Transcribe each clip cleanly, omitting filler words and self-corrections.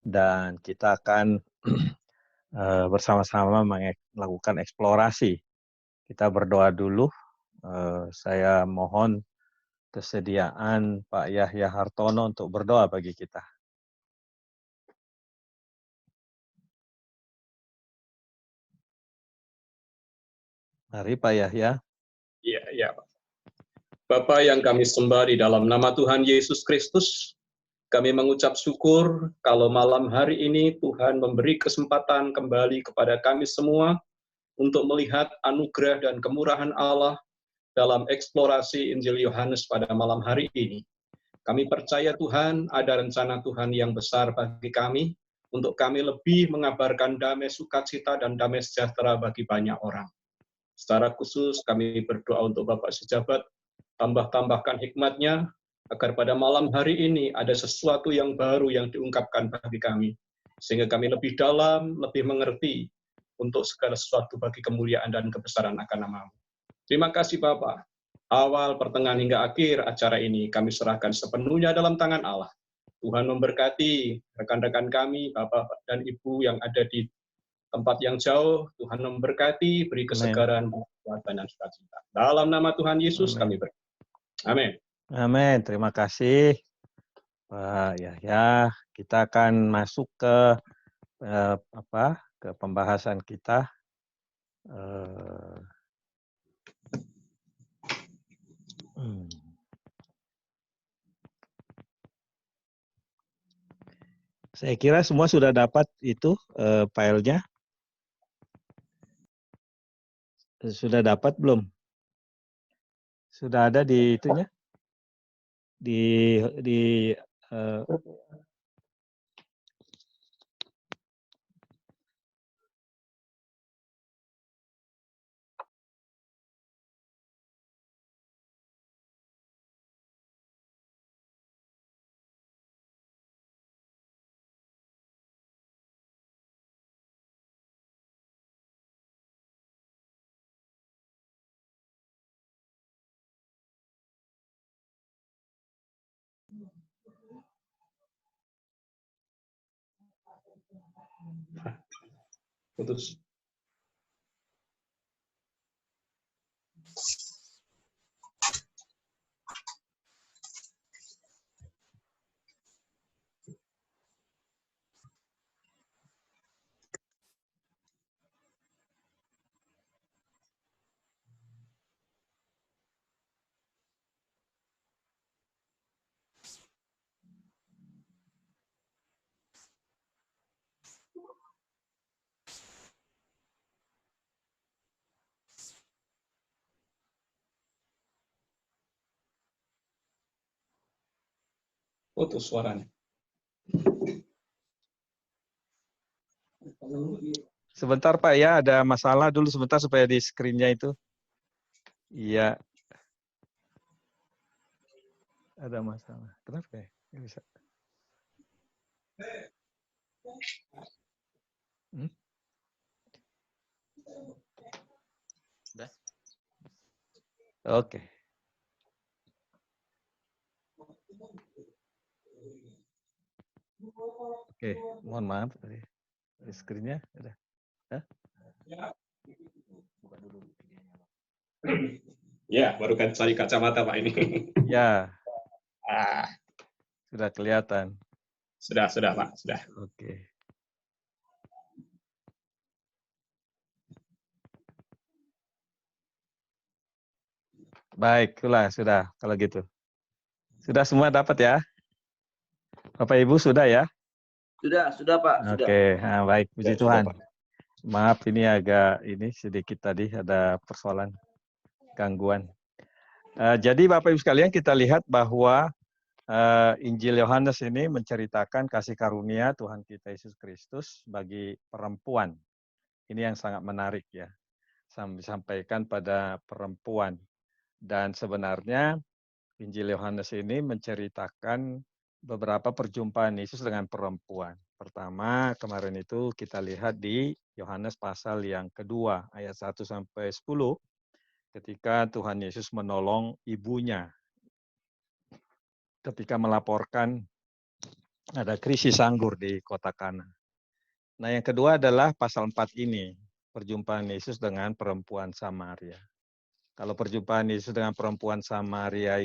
dan kita akan bersama-sama melakukan eksplorasi. Kita berdoa dulu. Saya mohon kesediaan Pak Yahya Hartono untuk berdoa bagi kita. Mari Pak Yahya. Iya, Pak. Bapa yang kami sembah di dalam nama Tuhan Yesus Kristus, kami mengucap syukur kalau malam hari ini Tuhan memberi kesempatan kembali kepada kami semua untuk melihat anugerah dan kemurahan Allah dalam eksplorasi Injil Yohanes pada malam hari ini. Kami percaya Tuhan ada rencana Tuhan yang besar bagi kami, untuk kami lebih mengabarkan damai sukacita dan damai sejahtera bagi banyak orang. Secara khusus kami berdoa untuk Bapak Sejabat, tambahkan hikmatnya, agar pada malam hari ini ada sesuatu yang baru yang diungkapkan bagi kami, sehingga kami lebih dalam, lebih mengerti untuk segala sesuatu bagi kemuliaan dan kebesaran akan nama-Mu. Terima kasih Bapak. Awal, pertengahan, hingga akhir acara ini kami serahkan sepenuhnya dalam tangan Allah. Tuhan memberkati rekan-rekan kami, Bapak dan Ibu yang ada di tempat yang jauh. Tuhan memberkati, beri kesegaran, kekuatan, dan sukacita. Dalam nama Tuhan Yesus kami berdoa. Amin. Amin. Terima kasih Pak Yahya. Kita akan masuk ke ke pembahasan kita. Saya kira semua sudah dapat itu filenya. Sudah dapat belum? Sudah ada di itunya? Di Putus. Putus suaranya. Sebentar Pak ya, ada masalah dulu sebentar supaya di screen-nya itu. Iya. Ada masalah. Kenapa ya? Nggak bisa. Udah? Oke. Oke, mohon maaf. Di screen-nya udah. Hah? Buka dulu videonya. Ya, baru kan cari kacamata Pak ini. Ya. Sudah kelihatan. Sudah Pak, sudah. Oke. Baik, sudah kalau gitu. Sudah semua dapat ya? Bapak Ibu sudah ya? Sudah Pak. Oke, nah, baik, puji Ya, Tuhan. sudah, Pak. Maaf ini agak sedikit tadi ada persoalan gangguan. Jadi Bapak Ibu sekalian kita lihat bahwa Injil Yohanes ini menceritakan kasih karunia Tuhan kita Yesus Kristus bagi perempuan. Ini yang sangat menarik ya. Disampaikan pada perempuan. Dan sebenarnya Injil Yohanes ini menceritakan beberapa perjumpaan Yesus dengan perempuan. Pertama, kemarin itu kita lihat di Yohanes pasal yang kedua, ayat 1-10, ketika Tuhan Yesus menolong ibunya ketika melaporkan Ada krisis anggur di kota Kana. Nah, yang kedua adalah pasal 4 ini, perjumpaan Yesus dengan perempuan Samaria. Kalau perjumpaan Yesus dengan perempuan Samaria,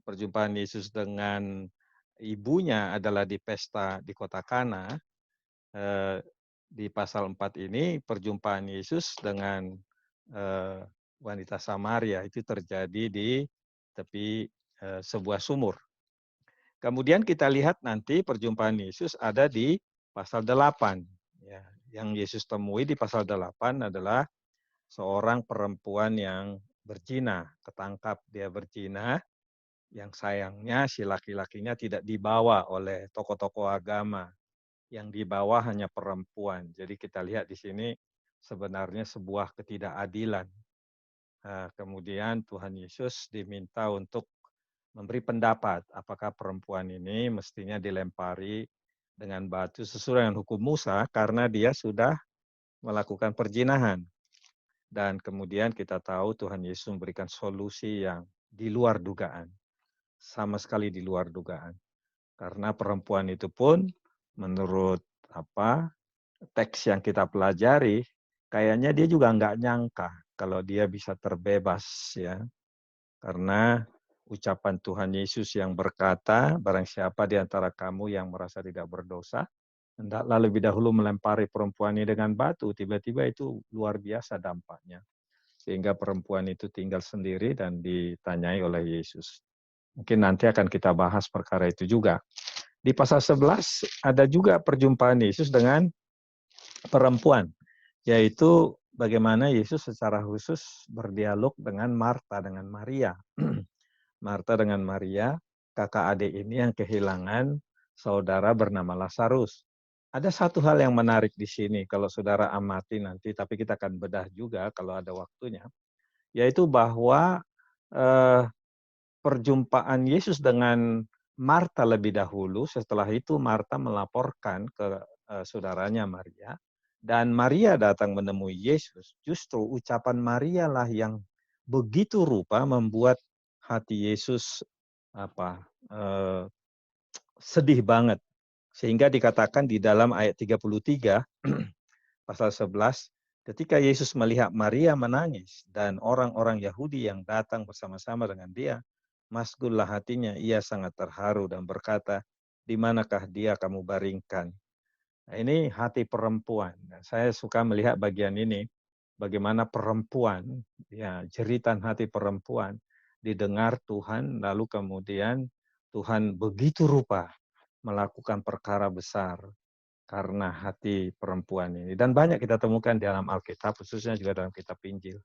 perjumpaan Yesus dengan ibunya adalah di pesta di kota Kana. Di pasal 4 ini perjumpaan Yesus dengan wanita Samaria itu terjadi di tepi sebuah sumur. Kemudian kita lihat nanti perjumpaan Yesus ada di pasal 8. Ya, yang Yesus temui di pasal 8 adalah seorang perempuan yang berzina, ketangkap dia berzina, yang sayangnya si laki-lakinya tidak dibawa oleh tokoh-tokoh agama, yang dibawa hanya perempuan. Jadi kita lihat di sini sebenarnya sebuah ketidakadilan. Kemudian Tuhan Yesus diminta untuk memberi pendapat apakah perempuan ini mestinya dilempari dengan batu sesuai dengan hukum Musa karena dia sudah melakukan perzinahan. Dan kemudian kita tahu Tuhan Yesus memberikan solusi yang di luar dugaan. Sama sekali di luar dugaan. Karena perempuan itu pun menurut teks yang kita pelajari, kayaknya dia juga nggak nyangka kalau dia bisa terbebas ya. Karena ucapan Tuhan Yesus yang berkata, barang siapa di antara kamu yang merasa tidak berdosa, hendaklah lebih dahulu melempari perempuan ini dengan batu. Tiba-tiba itu luar biasa dampaknya. Sehingga perempuan itu tinggal sendiri dan ditanyai oleh Yesus. Mungkin nanti akan kita bahas perkara itu juga. Di pasal 11 ada juga perjumpaan Yesus dengan perempuan, yaitu bagaimana Yesus secara khusus berdialog dengan Marta, dengan Maria. Marta dengan Maria, kakak adik ini yang kehilangan saudara bernama Lazarus. Ada satu hal yang menarik di sini, kalau saudara amati nanti, tapi kita akan bedah juga kalau ada waktunya, yaitu bahwa perjumpaan Yesus dengan Marta lebih dahulu, setelah itu Marta melaporkan ke saudaranya Maria, dan Maria datang menemui Yesus. Justru ucapan Maria lah yang begitu rupa membuat hati Yesus sedih banget. Sehingga dikatakan di dalam ayat 33, pasal 11, ketika Yesus melihat Maria menangis dan orang-orang Yahudi yang datang bersama-sama dengan dia, masgullah hatinya, ia sangat terharu dan berkata, di manakah dia kamu baringkan? Nah, ini hati perempuan. Saya suka melihat bagian ini, bagaimana perempuan, ya jeritan hati perempuan, didengar Tuhan, lalu kemudian Tuhan begitu rupa melakukan perkara besar karena hati perempuan ini. Dan banyak kita temukan di dalam Alkitab, khususnya juga dalam kitab Injil.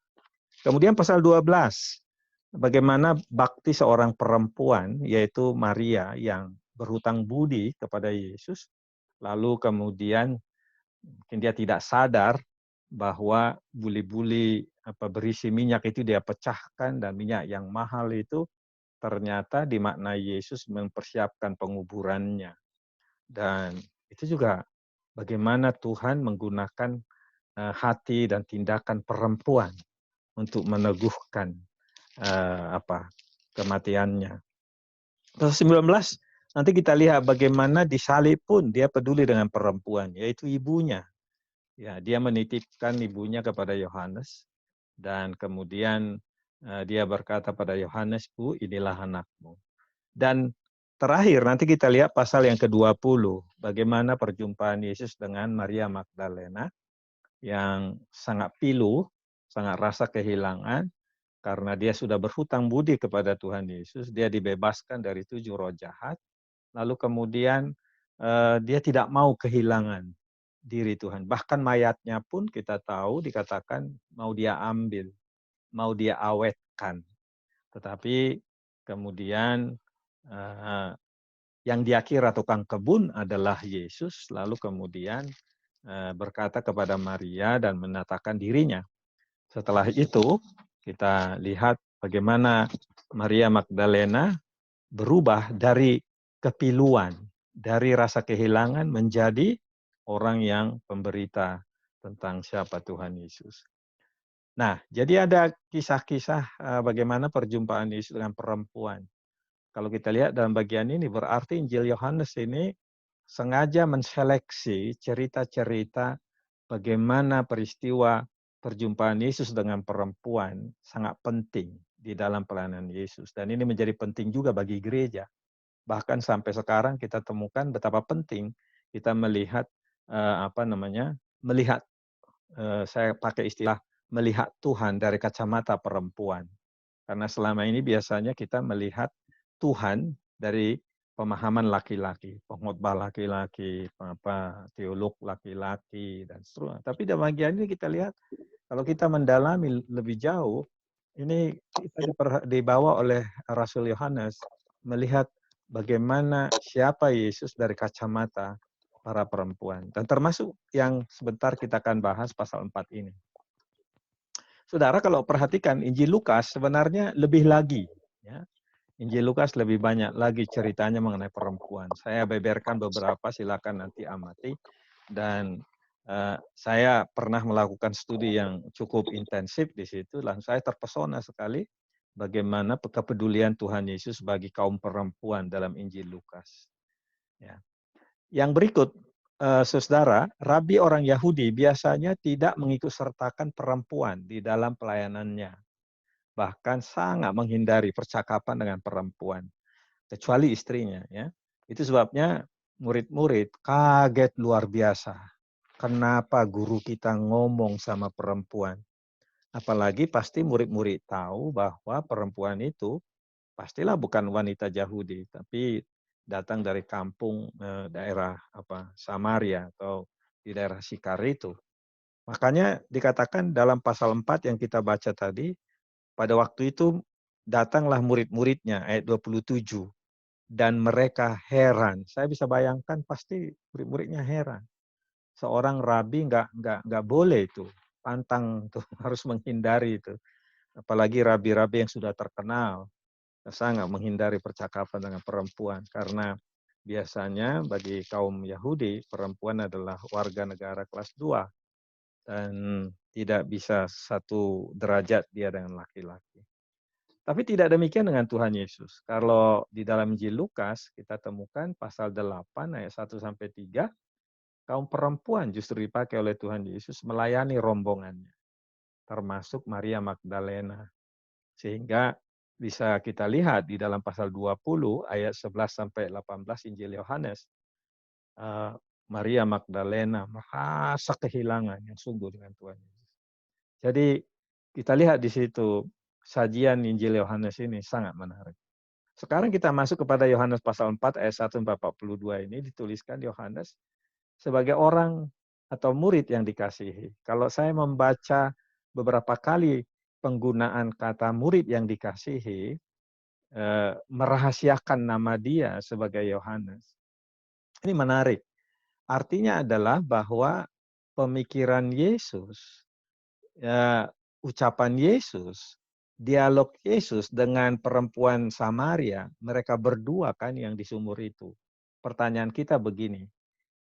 Kemudian pasal 12, bagaimana bakti seorang perempuan, yaitu Maria yang berhutang budi kepada Yesus, lalu kemudian mungkin dia tidak sadar bahwa buli-buli berisi minyak itu dia pecahkan, dan minyak yang mahal itu ternyata dimaknai Yesus mempersiapkan penguburannya. Dan itu juga bagaimana Tuhan menggunakan hati dan tindakan perempuan untuk meneguhkan kematiannya. Pasal 19, nanti kita lihat bagaimana disalib pun dia peduli dengan perempuan, yaitu ibunya. Ya, dia menitipkan ibunya kepada Yohanes, dan kemudian dia berkata pada Yohanes, Bu, inilah anakmu. Dan terakhir nanti kita lihat pasal yang ke-20, bagaimana perjumpaan Yesus dengan Maria Magdalena yang sangat pilu, sangat rasa kehilangan, karena dia sudah berhutang budi kepada Tuhan Yesus, dia dibebaskan dari 7 roh jahat, lalu kemudian dia tidak mau kehilangan diri Tuhan. Bahkan mayatnya pun kita tahu dikatakan mau dia ambil, mau dia awetkan. Tetapi kemudian yang dia kira tukang kebun adalah Yesus, lalu kemudian berkata kepada Maria dan menatakan dirinya. Setelah itu kita lihat bagaimana Maria Magdalena berubah dari kepiluan, dari rasa kehilangan menjadi orang yang pemberita tentang siapa Tuhan Yesus. Nah, jadi ada kisah-kisah bagaimana perjumpaan Yesus dengan perempuan. Kalau kita lihat dalam bagian ini, berarti Injil Yohanes ini sengaja menseleksi cerita-cerita bagaimana peristiwa perjumpaan Yesus dengan perempuan sangat penting di dalam pelayanan Yesus. Dan ini menjadi penting juga bagi gereja. Bahkan sampai sekarang kita temukan betapa penting kita melihat melihat saya pakai istilah melihat Tuhan dari kacamata perempuan. Karena selama ini biasanya kita melihat Tuhan dari pemahaman laki-laki, pengkhotbah laki-laki, teolog laki-laki dan seterusnya. Tapi dalam bagian ini kita lihat kalau kita mendalami lebih jauh, ini kita dibawa oleh Rasul Yohanes melihat bagaimana siapa Yesus dari kacamata para perempuan. Dan termasuk yang sebentar kita akan bahas pasal 4 ini. Saudara kalau perhatikan Injil Lukas sebenarnya lebih lagi. Ya. Injil Lukas lebih banyak lagi ceritanya mengenai perempuan. Saya beberkan beberapa, silakan nanti amati. Dan saya pernah melakukan studi yang cukup intensif di situ, dan saya terpesona sekali bagaimana kepedulian Tuhan Yesus bagi kaum perempuan dalam Injil Lukas. Ya. Yang berikut, saudara, rabi orang Yahudi biasanya tidak mengikutsertakan perempuan di dalam pelayanannya. Bahkan sangat menghindari percakapan dengan perempuan, kecuali istrinya. Ya. Itu sebabnya murid-murid kaget luar biasa. Kenapa guru kita ngomong sama perempuan? Apalagi pasti murid-murid tahu bahwa perempuan itu pastilah bukan wanita Yahudi, tapi datang dari kampung daerah Samaria atau di daerah Sikar itu. Makanya dikatakan dalam pasal 4 yang kita baca tadi, pada waktu itu datanglah murid-muridnya, ayat 27. Dan mereka heran. Saya bisa bayangkan pasti murid-muridnya heran. Seorang rabi nggak boleh itu, pantang tuh harus menghindari itu. Apalagi rabi-rabi yang sudah terkenal, sangat menghindari percakapan dengan perempuan karena biasanya bagi kaum Yahudi perempuan adalah warga negara kelas 2 dan tidak bisa satu derajat dia dengan laki-laki. Tapi tidak demikian dengan Tuhan Yesus. Kalau di dalam Injil Lukas kita temukan pasal 8 ayat 1 sampai 3, kaum perempuan justru dipakai oleh Tuhan Yesus melayani rombongannya, termasuk Maria Magdalena. Sehingga bisa kita lihat di dalam pasal 20 ayat 11 sampai 18 Injil Yohanes, Maria Magdalena merasa kehilangan yang sungguh dengan Tuhan Yesus. Jadi kita lihat di situ sajian Injil Yohanes ini sangat menarik. Sekarang kita masuk kepada Yohanes pasal 4 ayat 1 sampai 42 ini dituliskan Yohanes sebagai orang atau murid yang dikasihi. Kalau saya membaca beberapa kali penggunaan kata murid yang dikasihi, merahasiakan nama dia sebagai Yohanes. Ini menarik. Artinya adalah bahwa pemikiran Yesus, ucapan Yesus, dialog Yesus dengan perempuan Samaria, mereka berdua kan yang di sumur itu. Pertanyaan kita begini,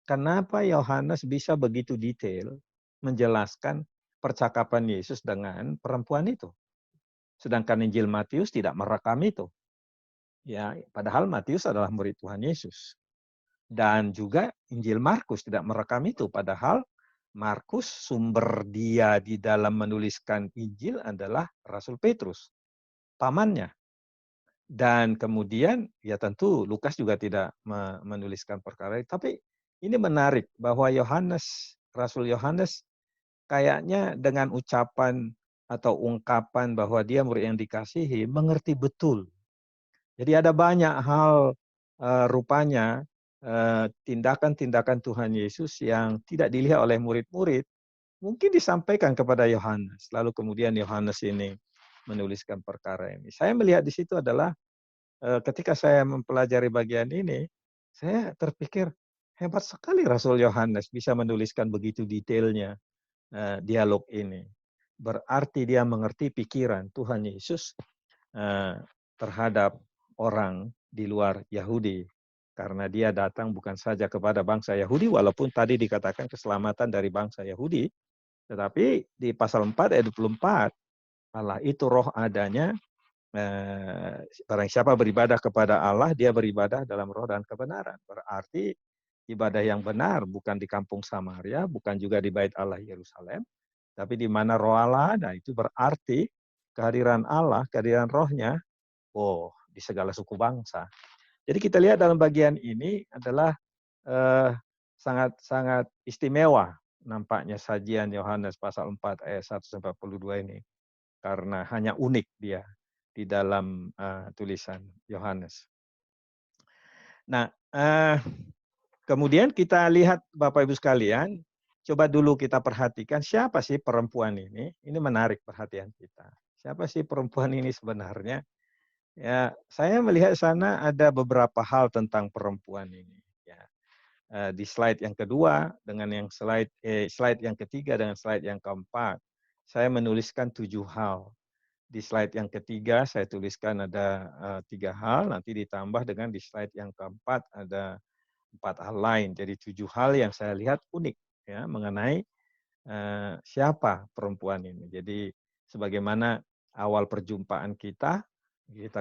kenapa Yohanes bisa begitu detail menjelaskan percakapan Yesus dengan perempuan itu? Sedangkan Injil Matius tidak merekam itu. Ya, padahal Matius adalah murid Tuhan Yesus. Dan juga Injil Markus tidak merekam itu, padahal Markus sumber dia di dalam menuliskan Injil adalah Rasul Petrus, pamannya. Dan kemudian ya tentu Lukas juga tidak menuliskan perkara itu. Tapi ini menarik bahwa Yohanes, Rasul Yohanes kayaknya dengan ucapan atau ungkapan bahwa dia murid yang dikasihi mengerti betul. Jadi ada banyak hal rupanya tindakan-tindakan Tuhan Yesus yang tidak dilihat oleh murid-murid mungkin disampaikan kepada Yohanes. Lalu kemudian Yohanes ini menuliskan perkara ini. Saya melihat di situ adalah ketika saya mempelajari bagian ini, saya terpikir hebat sekali Rasul Yohanes bisa menuliskan begitu detailnya dialog ini. Berarti dia mengerti pikiran Tuhan Yesus terhadap orang di luar Yahudi. Karena dia datang bukan saja kepada bangsa Yahudi, walaupun tadi dikatakan keselamatan dari bangsa Yahudi, tetapi di pasal 4 ayat 24, Allah itu roh adanya, barang siapa beribadah kepada Allah, dia beribadah dalam roh dan kebenaran. Berarti ibadah yang benar bukan di kampung Samaria, bukan juga di Bait Allah Yerusalem, tapi di mana roh Allah ada, itu berarti kehadiran Allah, kehadiran rohnya, di segala suku bangsa. Jadi kita lihat dalam bagian ini adalah sangat-sangat istimewa nampaknya sajian Yohanes pasal 4 ayat 1-42 ini. Karena hanya unik dia di dalam tulisan Yohanes. Nah, kemudian kita lihat Bapak Ibu sekalian, coba dulu kita perhatikan siapa sih perempuan ini. Ini menarik perhatian kita. Siapa sih perempuan ini sebenarnya? Ya, saya melihat sana ada beberapa hal tentang perempuan ini. Ya, di slide yang kedua dengan yang slide yang ketiga dengan slide yang keempat, saya menuliskan 7 hal. Di slide yang ketiga saya tuliskan ada 3 hal, nanti ditambah dengan di slide yang keempat ada 4 hal lain. Jadi 7 hal yang saya lihat unik ya mengenai siapa perempuan ini. Jadi sebagaimana awal perjumpaan kita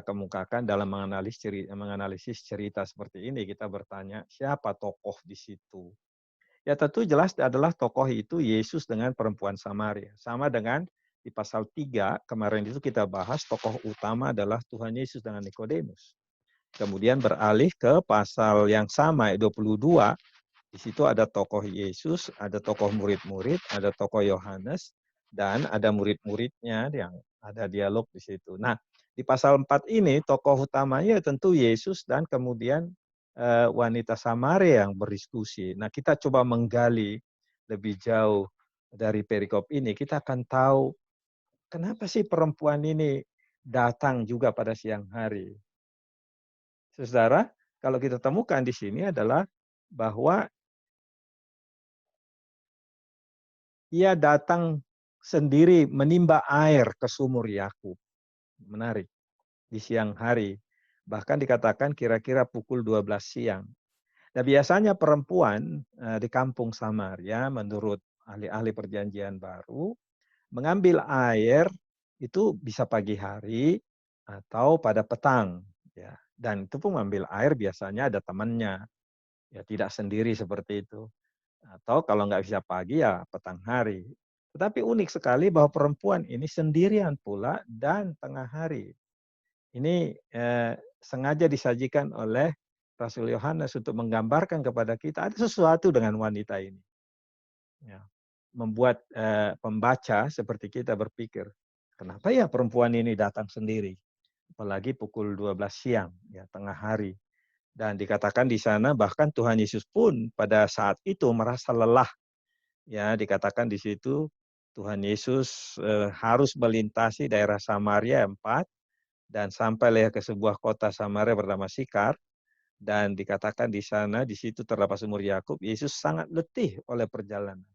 kemukakan dalam menganalisis cerita seperti ini, kita bertanya siapa tokoh di situ. Ya tentu jelas adalah tokoh itu Yesus dengan perempuan Samaria. Sama dengan di pasal 3 kemarin itu kita bahas tokoh utama adalah Tuhan Yesus dengan Nikodemus. Kemudian beralih ke pasal yang sama 22, di situ ada tokoh Yesus, ada tokoh murid-murid, ada tokoh Yohanes, dan ada murid-muridnya yang ada dialog di situ. Nah, di pasal 4 ini tokoh utamanya tentu Yesus dan kemudian wanita Samaria yang berdiskusi. Nah, kita coba menggali lebih jauh dari perikop ini, kita akan tahu kenapa sih perempuan ini datang juga pada siang hari. Saudara, kalau kita temukan di sini adalah bahwa ia datang sendiri menimba air ke sumur Yakub. Menarik. Di siang hari. Bahkan dikatakan kira-kira pukul 12 siang. Nah, biasanya perempuan di kampung Samaria menurut ahli-ahli perjanjian baru mengambil air itu bisa pagi hari atau pada petang ya. Dan itu pun mengambil air biasanya ada temannya. Ya tidak sendiri seperti itu. Atau kalau nggak bisa pagi ya petang hari. Tetapi unik sekali bahwa perempuan ini sendirian pula dan tengah hari. Ini sengaja disajikan oleh Rasul Yohanes untuk menggambarkan kepada kita ada sesuatu dengan wanita ini. Ya, membuat pembaca seperti kita berpikir, kenapa ya perempuan ini datang sendiri? Apalagi pukul 12 siang, ya tengah hari. Dan dikatakan di sana bahkan Tuhan Yesus pun pada saat itu merasa lelah. Ya, dikatakan di situ Tuhan Yesus harus melintasi daerah Samaria 4 dan sampai ke sebuah kota Samaria bernama Sikar, dan dikatakan di sana di situ terdapat sumur Yakub. Yesus sangat letih oleh perjalanan.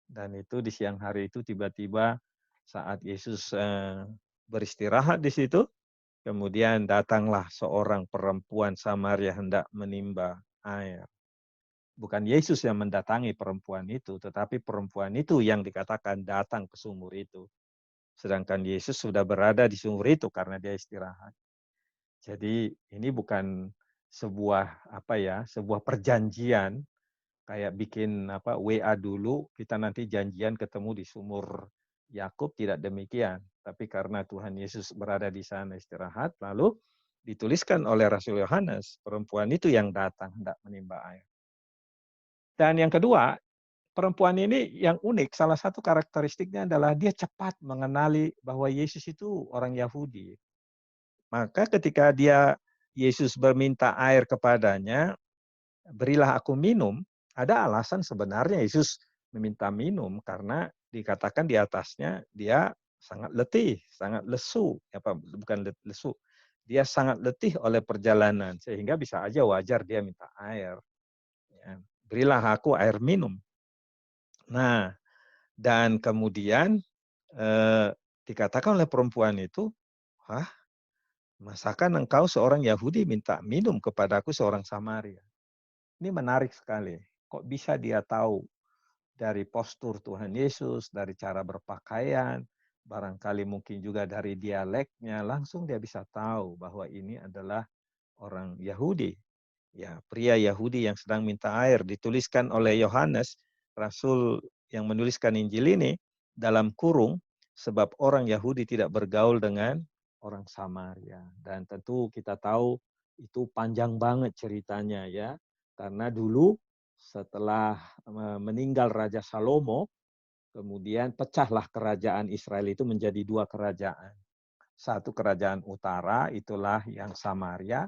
Dan itu di siang hari itu tiba-tiba saat Yesus beristirahat di situ, kemudian datanglah seorang perempuan Samaria hendak menimba air. Bukan Yesus yang mendatangi perempuan itu, tetapi perempuan itu yang dikatakan datang ke sumur itu. Sedangkan Yesus sudah berada di sumur itu karena dia istirahat. Jadi ini bukan sebuah sebuah perjanjian kayak bikin WA dulu, kita nanti janjian ketemu di sumur Yakub, tidak demikian. Tapi karena Tuhan Yesus berada di sana istirahat, lalu dituliskan oleh Rasul Yohanes, perempuan itu yang datang hendak menimba air. Dan yang kedua, perempuan ini yang unik, salah satu karakteristiknya adalah dia cepat mengenali bahwa Yesus itu orang Yahudi. Maka ketika Yesus berminta air kepadanya, berilah aku minum, ada alasan sebenarnya Yesus meminta minum karena dikatakan di atasnya dia sangat letih, sangat lesu, bukan lesu. Dia sangat letih oleh perjalanan sehingga bisa aja wajar dia minta air. Ya, berilah aku air minum. Nah, dan kemudian dikatakan oleh perempuan itu, "Hah? Masakan engkau seorang Yahudi minta minum kepadaku seorang Samaria?" Ini menarik sekali. Kok bisa dia tahu dari postur Tuhan Yesus, dari cara berpakaian, barangkali mungkin juga dari dialeknya, langsung dia bisa tahu bahwa ini adalah orang Yahudi. Ya, pria Yahudi yang sedang minta air, dituliskan oleh Yohanes, rasul yang menuliskan Injil ini, dalam kurung, sebab orang Yahudi tidak bergaul dengan orang Samaria. Dan tentu kita tahu itu panjang banget ceritanya ya, karena dulu setelah meninggal Raja Salomo, kemudian pecahlah kerajaan Israel itu menjadi dua kerajaan. Satu kerajaan utara, itulah yang Samaria,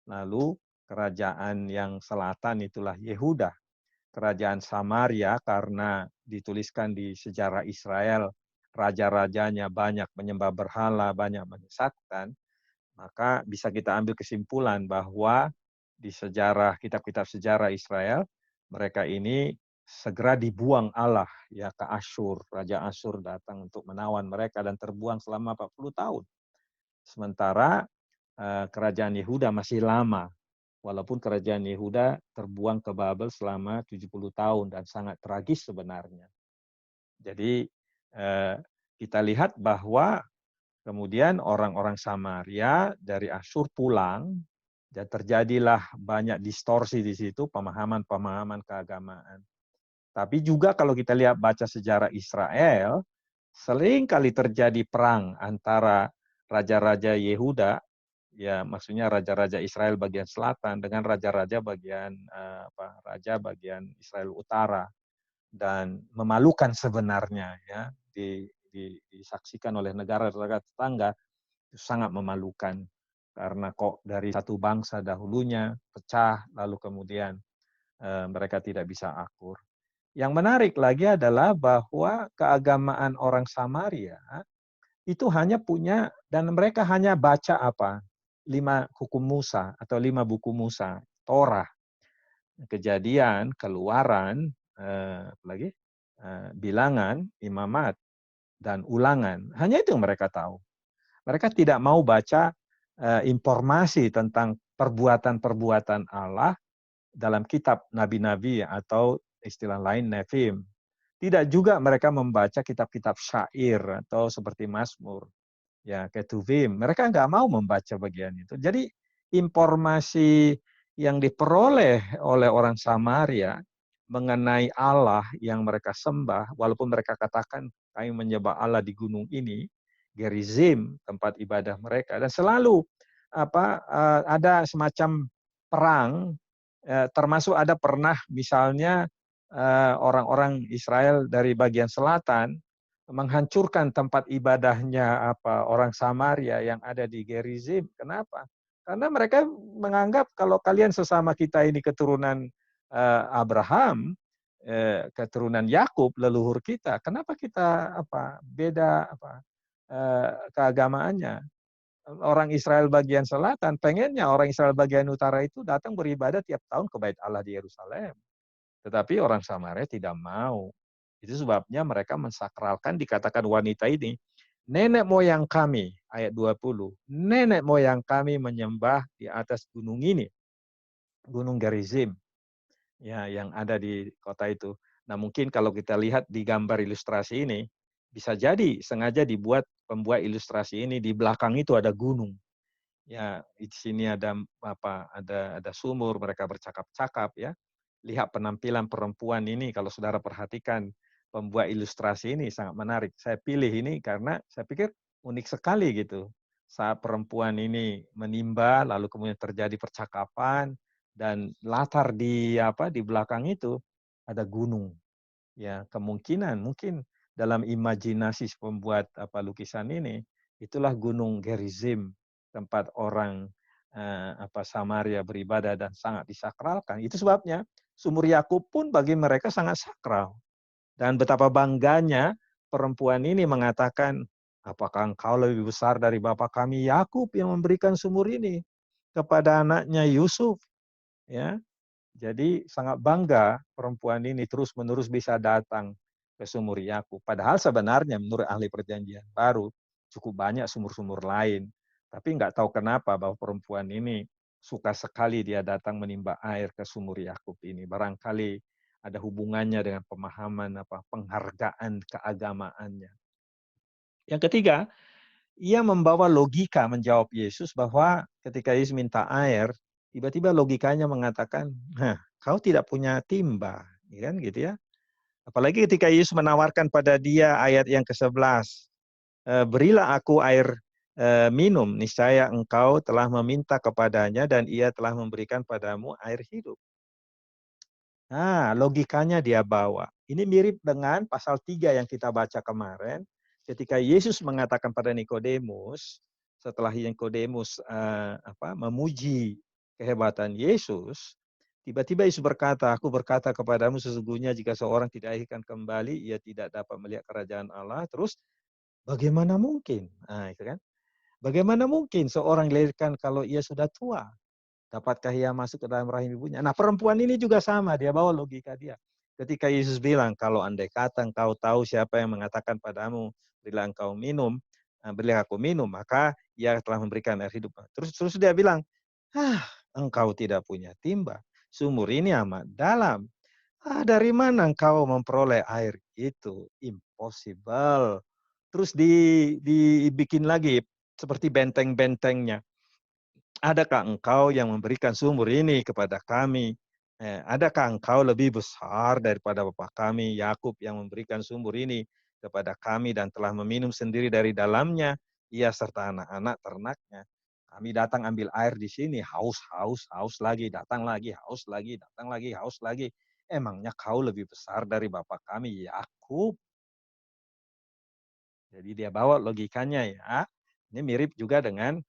lalu kerajaan yang selatan itulah Yehuda. Kerajaan Samaria karena dituliskan di sejarah Israel, raja-rajanya banyak menyembah berhala, banyak menyesatkan, maka bisa kita ambil kesimpulan bahwa di sejarah, kitab-kitab sejarah Israel, mereka ini segera dibuang Allah ya ke Asyur. Raja Asyur datang untuk menawan mereka dan terbuang selama 40 tahun. Sementara kerajaan Yehuda masih lama. Walaupun kerajaan Yehuda terbuang ke Babel selama 70 tahun dan sangat tragis sebenarnya. Jadi kita lihat bahwa kemudian orang-orang Samaria dari Asyur pulang dan terjadilah banyak distorsi di situ, pemahaman-pemahaman keagamaan. Tapi juga kalau kita lihat baca sejarah Israel, sering kali terjadi perang antara raja-raja Yehuda, ya maksudnya raja-raja Israel bagian selatan dengan raja-raja bagian Israel utara, dan memalukan sebenarnya ya disaksikan oleh negara-negara tetangga, itu sangat memalukan karena kok dari satu bangsa dahulunya pecah lalu kemudian mereka tidak bisa akur. Yang menarik lagi adalah bahwa keagamaan orang Samaria itu hanya punya, dan mereka hanya baca apa? 5 hukum Musa atau 5 buku Musa, Torah, Kejadian, Keluaran, apalagi Bilangan, Imamat, dan Ulangan. Hanya itu yang mereka tahu. Mereka tidak mau baca informasi tentang perbuatan-perbuatan Allah dalam kitab nabi-nabi atau istilah lain Nevim. Tidak juga mereka membaca kitab-kitab syair atau seperti Mazmur, ya Ketuvim. Mereka nggak mau membaca bagian itu. Jadi informasi yang diperoleh oleh orang Samaria mengenai Allah yang mereka sembah, walaupun mereka katakan kami menyembah Allah di gunung ini, Gerizim, tempat ibadah mereka, dan selalu ada semacam perang, termasuk ada pernah misalnya orang-orang Israel dari bagian selatan menghancurkan tempat ibadahnya orang Samaria yang ada di Gerizim. Kenapa? Karena mereka menganggap kalau kalian sesama kita ini keturunan Abraham, keturunan Yakub, leluhur kita, kenapa kita beda keagamaannya? Orang Israel bagian selatan pengennya orang Israel bagian utara itu datang beribadah tiap tahun ke Bait Allah di Yerusalem. Tetapi orang Samaria tidak mau. Itu sebabnya mereka mensakralkan, dikatakan wanita ini, nenek moyang kami, ayat 20, nenek moyang kami menyembah di atas gunung ini, Gunung Gerizim, ya, yang ada di kota itu. Nah mungkin kalau kita lihat di gambar ilustrasi ini, bisa jadi sengaja dibuat pembuat ilustrasi ini, di belakang itu ada gunung. Ya, di sini ada ada sumur, mereka bercakap-cakap ya. Lihat penampilan perempuan ini, kalau saudara perhatikan pembuat ilustrasi ini sangat menarik. Saya pilih ini karena saya pikir unik sekali gitu. Saat perempuan ini menimba, lalu kemudian terjadi percakapan, dan latar di belakang itu ada gunung. Ya, kemungkinan mungkin dalam imajinasi pembuat lukisan ini, itulah Gunung Gerizim, tempat orang Samaria beribadah dan sangat disakralkan. Itu sebabnya sumur Yakub pun bagi mereka sangat sakral. Dan betapa bangganya perempuan ini mengatakan, apakah engkau lebih besar dari bapa kami Yakub yang memberikan sumur ini kepada anaknya Yusuf? Ya, jadi sangat bangga perempuan ini terus-menerus bisa datang ke sumur Yakub. Padahal sebenarnya menurut ahli perjanjian baru cukup banyak sumur-sumur lain. Tapi nggak tahu kenapa bahwa perempuan ini suka sekali dia datang menimba air ke sumur Yakub ini. Barangkali ada hubungannya dengan pemahaman penghargaan keagamaannya. Yang ketiga, ia membawa logika menjawab Yesus bahwa ketika Yesus minta air, tiba-tiba logikanya mengatakan, "Hah, kau tidak punya timba." Ya kan gitu ya. Apalagi ketika Yesus menawarkan pada dia ayat yang ke-11, "Berilah aku air minum, niscaya engkau telah meminta kepadanya dan ia telah memberikan padamu air hidup." Nah, logikanya dia bawa. Ini mirip dengan pasal 3 yang kita baca kemarin, ketika Yesus mengatakan pada Nikodemus, setelah Nikodemus memuji kehebatan Yesus, tiba-tiba Yesus berkata, "Aku berkata kepadamu sesungguhnya jika seorang tidak dilahirkan kembali, ia tidak dapat melihat kerajaan Allah." Terus, bagaimana mungkin? Nah, itu kan. Bagaimana mungkin seorang dilahirkan kalau ia sudah tua? Dapatkah ia masuk ke dalam rahim ibunya? Nah, perempuan ini juga sama, dia bawa logika dia. Ketika Yesus bilang, kalau andai kata engkau tahu siapa yang mengatakan padamu, berilah engkau minum, berilah aku minum, maka ia telah memberikan air hidup. Terus dia bilang, engkau tidak punya timba, sumur ini amat dalam. Dari mana engkau memperoleh air itu? Impossible. Terus dibikin lagi seperti benteng-bentengnya. Adakah engkau yang memberikan sumur ini kepada kami? Adakah engkau lebih besar daripada bapa kami, Yakub, yang memberikan sumur ini kepada kami dan telah meminum sendiri dari dalamnya, ia serta anak-anak ternaknya. Kami datang ambil air di sini, haus, haus, haus lagi, datang lagi, haus lagi, datang lagi, haus lagi. Emangnya kau lebih besar dari bapa kami, Yakub? Jadi dia bawa logikanya ya. Ini mirip juga dengan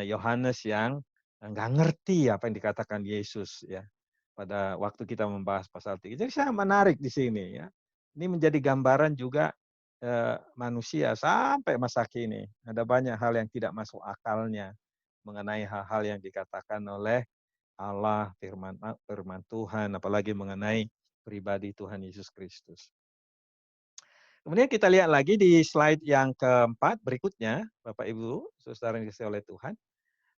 Yohanes yang nggak ngerti apa yang dikatakan Yesus ya pada waktu kita membahas pasal 3. Jadi saya menarik di sini ya. Ini menjadi gambaran juga manusia sampai masa kini. Ada banyak hal yang tidak masuk akalnya mengenai hal-hal yang dikatakan oleh Allah, firman Tuhan, apalagi mengenai pribadi Tuhan Yesus Kristus. Kemudian kita lihat lagi di slide yang keempat berikutnya, Bapak Ibu, saudara yang dikasihi oleh Tuhan,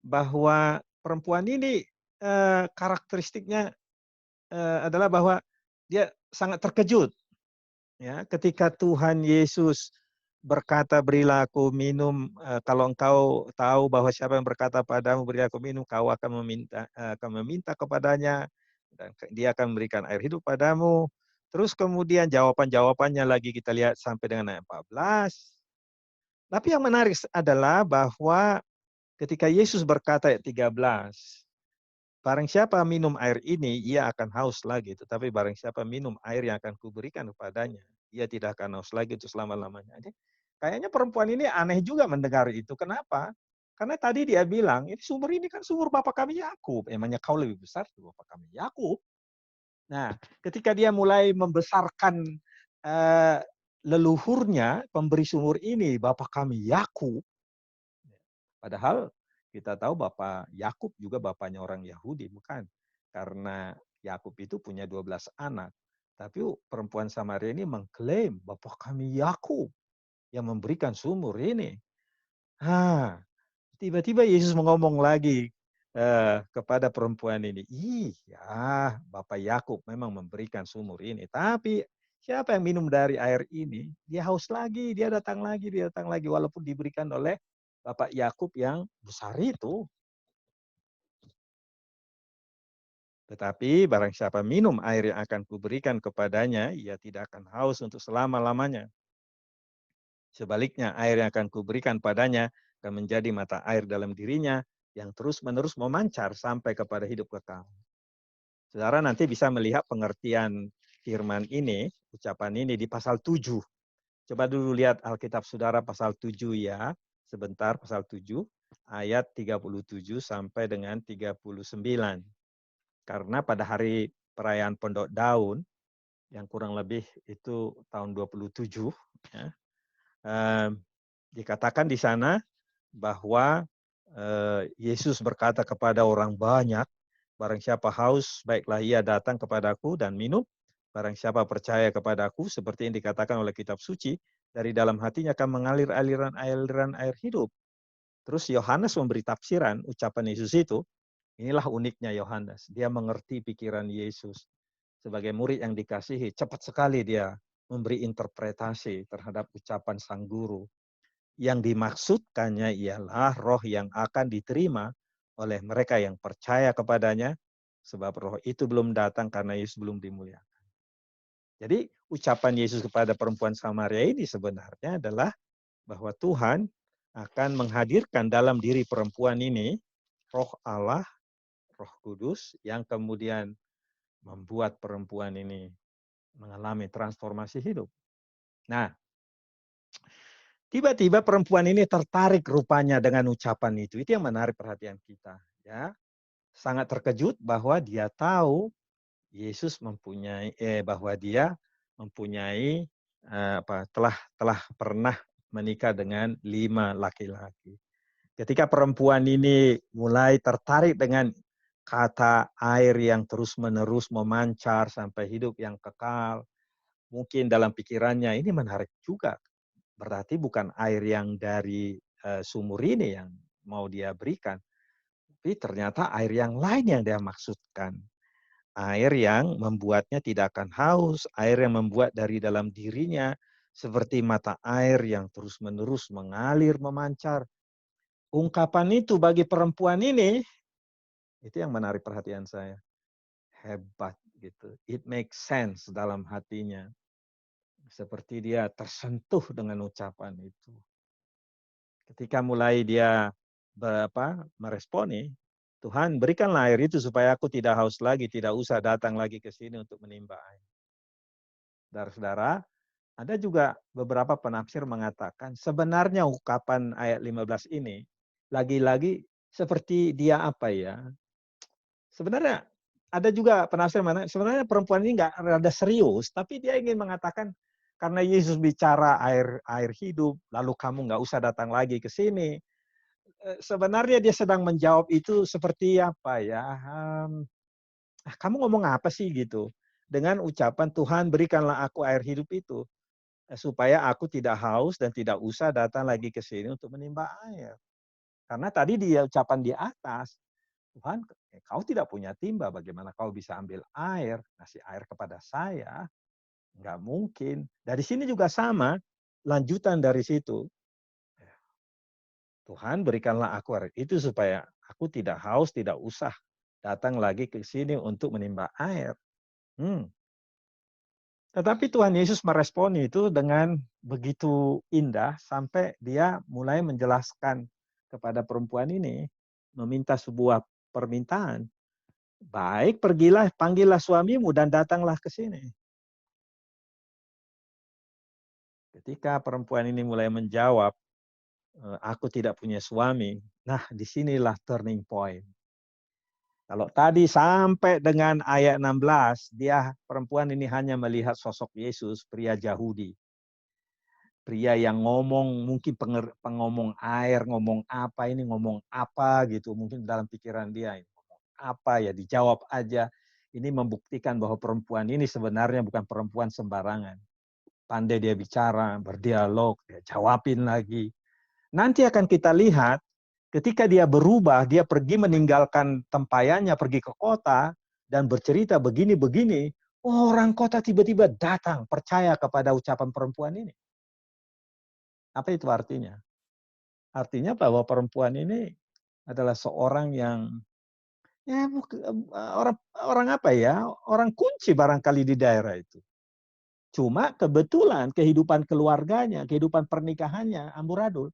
bahwa perempuan ini karakteristiknya adalah bahwa dia sangat terkejut ya ketika Tuhan Yesus berkata, "Berilah aku minum, kalau engkau tahu bahwa siapa yang berkata padamu, berilah aku minum, kau akan meminta kepadanya dan dia akan memberikan air hidup padamu." Terus kemudian jawaban-jawabannya lagi kita lihat sampai dengan ayat 14. Tapi yang menarik adalah bahwa ketika Yesus berkata ayat 13, "Barang siapa minum air ini, ia akan haus lagi. Tetapi barang siapa minum air yang akan kuberikan kepadanya, ia tidak akan haus lagi itu selama-lamanya." Jadi, kayaknya perempuan ini aneh juga mendengar itu. Kenapa? Karena tadi dia bilang, "Ini sumber ini kan sumur bapak kami Yakub. Emangnya kau lebih besar dari bapak kami Yakub?" Nah, ketika dia mulai membesarkan eh, leluhurnya, pemberi sumur ini, bapak kami Yakub. Padahal kita tahu bapak Yakub juga bapaknya orang Yahudi, bukan? Karena Yakub itu punya 12 anak. Tapi perempuan Samaria ini mengklaim bapak kami Yakub yang memberikan sumur ini. Tiba-tiba Yesus ngomong lagi kepada perempuan ini, "Ya, Bapak Yakub memang memberikan sumur ini, tapi siapa yang minum dari air ini, dia haus lagi, dia datang lagi, walaupun diberikan oleh Bapak Yakub yang besar itu. Tetapi barang siapa minum air yang akan kuberikan kepadanya, ia tidak akan haus untuk selama-lamanya. Sebaliknya, air yang akan kuberikan padanya akan menjadi mata air dalam dirinya yang terus-menerus memancar sampai kepada hidup kekal." Saudara nanti bisa melihat pengertian firman ini, ucapan ini di pasal 7. Coba dulu lihat Alkitab saudara pasal 7 ya. Sebentar, pasal 7 ayat 37 sampai dengan 39. Karena pada hari perayaan Pondok Daun yang kurang lebih itu tahun 27 ya, dikatakan di sana bahwa Yesus berkata kepada orang banyak, "Barang siapa haus, baiklah ia datang kepadaku dan minum. Barang siapa percaya kepadaku, seperti yang dikatakan oleh kitab suci, dari dalam hatinya akan mengalir aliran-aliran air hidup." Terus Yohanes memberi tafsiran ucapan Yesus itu. Inilah uniknya Yohanes. Dia mengerti pikiran Yesus. Sebagai murid yang dikasihi, cepat sekali dia memberi interpretasi terhadap ucapan sang guru. Yang dimaksudkannya ialah roh yang akan diterima oleh mereka yang percaya kepadanya, sebab roh itu belum datang karena Yesus belum dimuliakan. Jadi ucapan Yesus kepada perempuan Samaria ini sebenarnya adalah bahwa Tuhan akan menghadirkan dalam diri perempuan ini roh Allah, Roh Kudus yang kemudian membuat perempuan ini mengalami transformasi hidup. Nah, tiba-tiba perempuan ini tertarik rupanya dengan ucapan itu. Itu yang menarik perhatian kita, ya. Sangat terkejut bahwa dia tahu Yesus mempunyai bahwa dia mempunyai telah pernah menikah dengan 5 laki-laki. Ketika perempuan ini mulai tertarik dengan kata air yang terus-menerus memancar sampai hidup yang kekal, mungkin dalam pikirannya ini menarik juga. Berarti bukan air yang dari sumur ini yang mau dia berikan, tapi ternyata air yang lain yang dia maksudkan. Air yang membuatnya tidak akan haus, air yang membuat dari dalam dirinya seperti mata air yang terus-menerus mengalir, memancar. Ungkapan itu bagi perempuan ini, itu yang menarik perhatian saya. Hebat gitu. It makes sense dalam hatinya. Seperti dia tersentuh dengan ucapan itu. Ketika mulai dia meresponi, Tuhan berikanlah air itu supaya aku tidak haus lagi, tidak usah datang lagi ke sini untuk menimba air. Saudara-saudara, ada juga beberapa penafsir mengatakan sebenarnya ungkapan ayat 15 ini lagi-lagi seperti dia apa ya? Sebenarnya ada juga penafsir mana sebenarnya perempuan ini nggak rada serius, tapi dia ingin mengatakan karena Yesus bicara air hidup, lalu kamu nggak usah datang lagi ke sini. Sebenarnya dia sedang menjawab itu seperti apa ya? Kamu ngomong apa sih gitu? Dengan ucapan Tuhan berikanlah aku air hidup itu supaya aku tidak haus dan tidak usah datang lagi ke sini untuk menimba air. Karena tadi dia ucapan di atas, Tuhan, kau tidak punya timba, bagaimana kau bisa ambil air, ngasih air kepada saya? Enggak mungkin. Dari sini juga sama, lanjutan dari situ. Tuhan berikanlah aku air itu supaya aku tidak haus, tidak usah datang lagi ke sini untuk menimba air. Tetapi Tuhan Yesus merespon itu dengan begitu indah sampai dia mulai menjelaskan kepada perempuan ini, meminta sebuah permintaan. Baik, pergilah, panggillah suamimu dan datanglah ke sini. Ketika perempuan ini mulai menjawab, aku tidak punya suami. Nah, disinilah turning point. Kalau tadi sampai dengan ayat 16, perempuan ini hanya melihat sosok Yesus, pria Yahudi. Pria yang ngomong, mungkin pengomong air, ngomong apa gitu, mungkin dalam pikiran dia, ngomong apa ya, dijawab aja. Ini membuktikan bahwa perempuan ini sebenarnya bukan perempuan sembarangan. Pandai dia bicara, berdialog, dia jawabin lagi. Nanti akan kita lihat, ketika dia berubah, dia pergi meninggalkan tempayannya, pergi ke kota, dan bercerita begini-begini, orang kota tiba-tiba datang, percaya kepada ucapan perempuan ini. Apa itu artinya? Artinya bahwa perempuan ini adalah seorang yang ya orang apa ya? Orang kunci barangkali di daerah itu. Cuma kebetulan kehidupan keluarganya, kehidupan pernikahannya amburadul.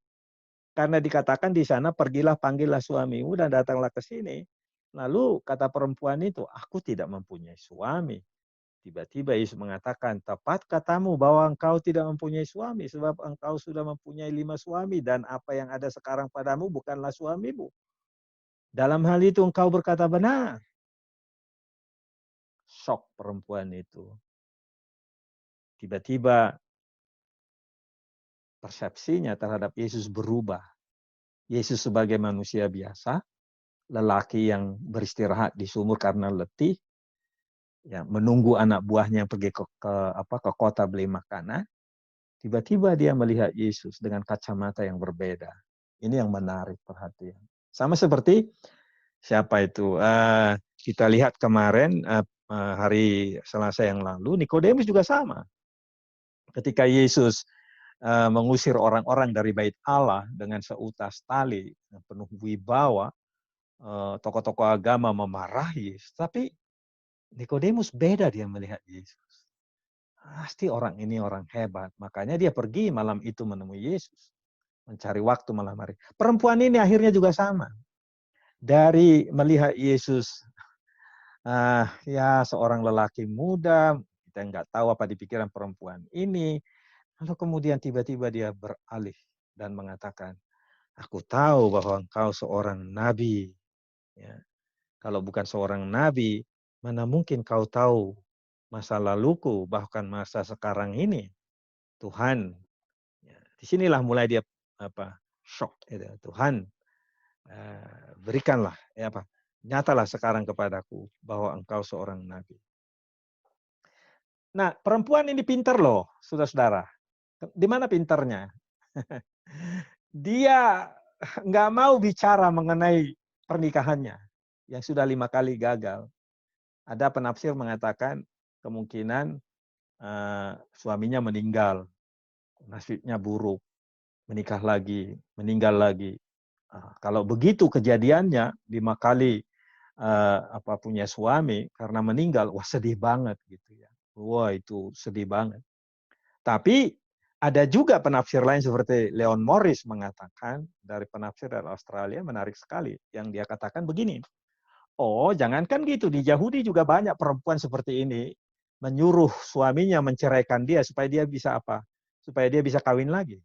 Karena dikatakan di sana pergilah panggillah suamimu dan datanglah ke sini. Lalu kata perempuan itu, aku tidak mempunyai suami. Tiba-tiba Yesus mengatakan, tepat katamu bahwa engkau tidak mempunyai suami, sebab engkau sudah mempunyai 5 suami, dan apa yang ada sekarang padamu bukanlah suamimu. Dalam hal itu engkau berkata benar. Shock perempuan itu. Tiba-tiba persepsinya terhadap Yesus berubah. Yesus sebagai manusia biasa, lelaki yang beristirahat di sumur karena letih, ya, menunggu anak buahnya yang pergi ke kota beli makanan. Tiba-tiba dia melihat Yesus dengan kacamata yang berbeda. Ini yang menarik perhatian. Sama seperti siapa itu? Kita lihat kemarin hari Selasa yang lalu, Nikodemus juga sama. Ketika Yesus mengusir orang-orang dari bait Allah dengan seutas tali, penuh wibawa, tokoh-tokoh agama memarahi Yesus. Tapi Nikodemus beda dia melihat Yesus. Pasti orang ini orang hebat. Makanya dia pergi malam itu menemui Yesus. Mencari waktu malam hari. Perempuan ini akhirnya juga sama. Dari melihat Yesus, ya seorang lelaki muda, kita nggak tahu apa di pikiran perempuan ini. Lalu kemudian tiba-tiba dia beralih dan mengatakan, aku tahu bahwa engkau seorang nabi. Ya. Kalau bukan seorang nabi, mana mungkin kau tahu masa laluku, bahkan masa sekarang ini. Tuhan, ya, disinilah mulai dia shock. Gitu. Tuhan, berikanlah, nyatalah sekarang kepadaku bahwa engkau seorang nabi. Nah, perempuan ini pintar loh, saudara-saudara. Di mana pintarnya? Dia nggak mau bicara mengenai pernikahannya yang sudah 5 kali gagal. Ada penafsir mengatakan kemungkinan suaminya meninggal, nasibnya buruk, menikah lagi, meninggal lagi. Kalau begitu kejadiannya 5 kali punya suami karena meninggal, wah sedih banget gitu ya. Wah itu sedih banget. Tapi ada juga penafsir lain seperti Leon Morris mengatakan, dari penafsir dari Australia, menarik sekali, yang dia katakan begini, oh jangankan gitu, di Yahudi juga banyak perempuan seperti ini, menyuruh suaminya menceraikan dia supaya dia bisa supaya dia bisa kawin lagi.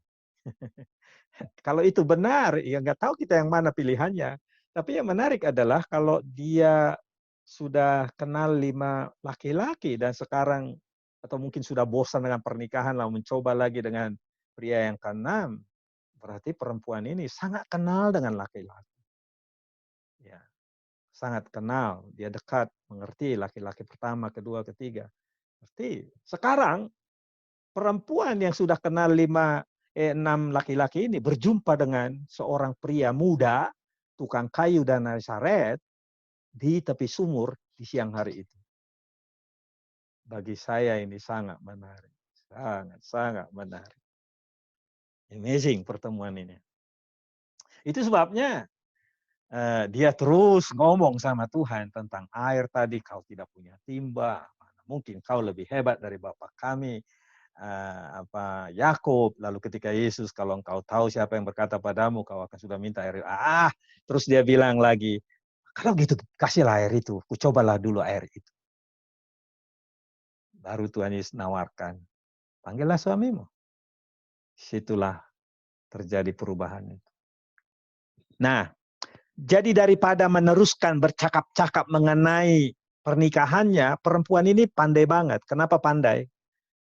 Kalau itu benar, ya nggak tahu kita yang mana pilihannya. Tapi yang menarik adalah kalau dia sudah kenal 5 laki-laki dan sekarang atau mungkin sudah bosan dengan pernikahan lalu mencoba lagi dengan pria yang ke-6, berarti perempuan ini sangat kenal dengan laki-laki. Ya, sangat kenal, dia dekat, mengerti laki-laki pertama, kedua, ketiga. Berarti sekarang perempuan yang sudah kenal 6 laki-laki ini berjumpa dengan seorang pria muda, tukang kayu dan Nazaret, di tepi sumur di siang hari itu. Bagi saya ini sangat menarik. Sangat menarik. Amazing pertemuan ini. Itu sebabnya dia terus ngomong sama Tuhan tentang air tadi. Kau tidak punya timba. Mungkin kau lebih hebat dari Bapa kami. Yakub. Lalu ketika Yesus, kalau engkau tahu siapa yang berkata padamu, kau akan sudah minta air. Terus dia bilang lagi, kalau gitu kasihlah air itu. Kucobalah dulu air itu. Baru Tuhan Yesus nawarkan, panggillah suamimu. Situlah terjadi perubahan itu. Nah, jadi daripada meneruskan bercakap-cakap mengenai pernikahannya, perempuan ini pandai banget. Kenapa pandai?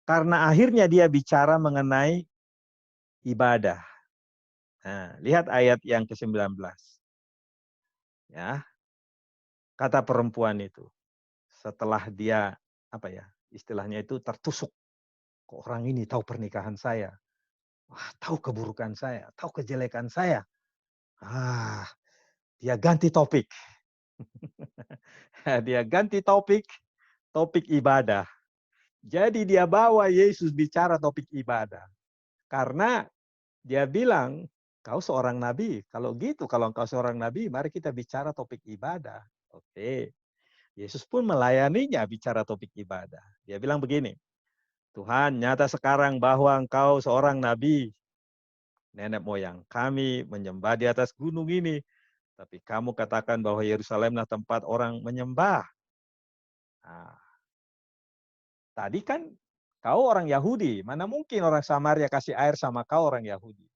Karena akhirnya dia bicara mengenai ibadah. Nah, lihat ayat yang ke-19. Ya. Kata perempuan itu, setelah dia istilahnya itu tertusuk. Kok orang ini tahu pernikahan saya? Wah, tahu keburukan saya, tahu kejelekan saya. Dia ganti topik. Dia ganti topik ibadah. Jadi dia bawa Yesus bicara topik ibadah. Karena dia bilang, kau seorang nabi. Kalau gitu, kalau engkau seorang nabi, mari kita bicara topik ibadah. Oke. Yesus pun melayaninya bicara topik ibadah. Dia bilang begini, Tuhan, nyata sekarang bahwa engkau seorang nabi. Nenek moyang kami menyembah di atas gunung ini. Tapi kamu katakan bahwa Yerusalemlah tempat orang menyembah. Nah, tadi kan kau orang Yahudi. Mana mungkin orang Samaria kasih air sama kau orang Yahudi.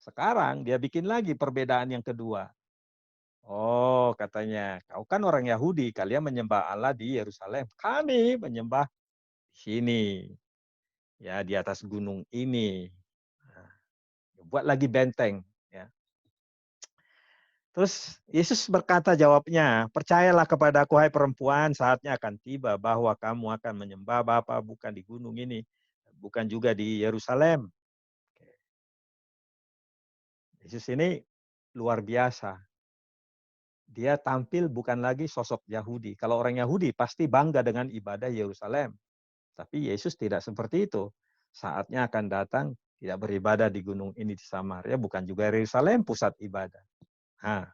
Sekarang dia bikin lagi perbedaan yang kedua. Oh, katanya, kau kan orang Yahudi. Kalian menyembah Allah di Yerusalem. Kami menyembah di sini. Ya, di atas gunung ini. Nah, buat lagi benteng. Ya. Terus Yesus berkata jawabnya, percayalah kepadaku hai perempuan, saatnya akan tiba bahwa kamu akan menyembah Bapa bukan di gunung ini, bukan juga di Yerusalem. Yesus ini luar biasa. Dia tampil bukan lagi sosok Yahudi. Kalau orang Yahudi pasti bangga dengan ibadah Yerusalem. Tapi Yesus tidak seperti itu. Saatnya akan datang, tidak beribadah di gunung ini di Samaria, bukan juga Yerusalem pusat ibadah. Nah,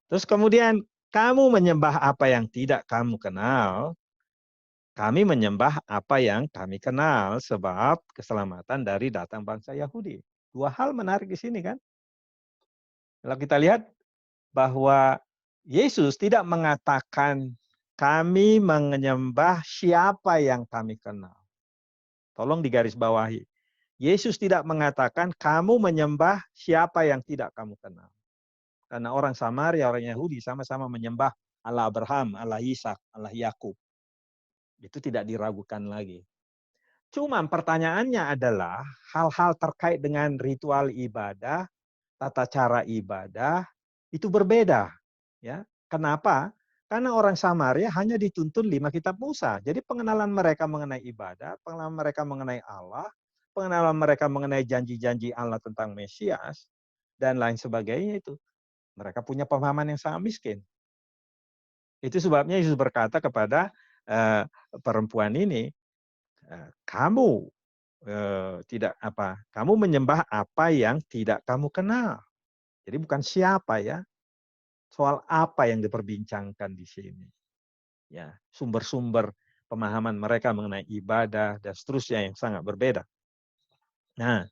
terus kemudian kamu menyembah apa yang tidak kamu kenal, kami menyembah apa yang kami kenal sebab keselamatan dari datang bangsa Yahudi. Dua hal menarik di sini kan. Kalau kita lihat bahwa Yesus tidak mengatakan kami menyembah siapa yang kami kenal. Tolong digarisbawahi. Yesus tidak mengatakan kamu menyembah siapa yang tidak kamu kenal. Karena orang Samaria, orang Yahudi sama-sama menyembah Allah Abraham, Allah Ishak, Allah Yakub. Itu tidak diragukan lagi. Cuma pertanyaannya adalah hal-hal terkait dengan ritual ibadah, tata cara ibadah itu berbeda. Ya, kenapa? Karena orang Samaria hanya dituntun 5 kitab Musa. Jadi pengenalan mereka mengenai ibadah, pengenalan mereka mengenai Allah, pengenalan mereka mengenai janji-janji Allah tentang Mesias, dan lain sebagainya itu. Mereka punya pemahaman yang sangat miskin. Itu sebabnya Yesus berkata kepada perempuan ini, kamu kamu menyembah apa yang tidak kamu kenal. Jadi bukan siapa ya, soal apa yang diperbincangkan di sini. Ya, sumber-sumber pemahaman mereka mengenai ibadah dan seterusnya yang sangat berbeda. Nah,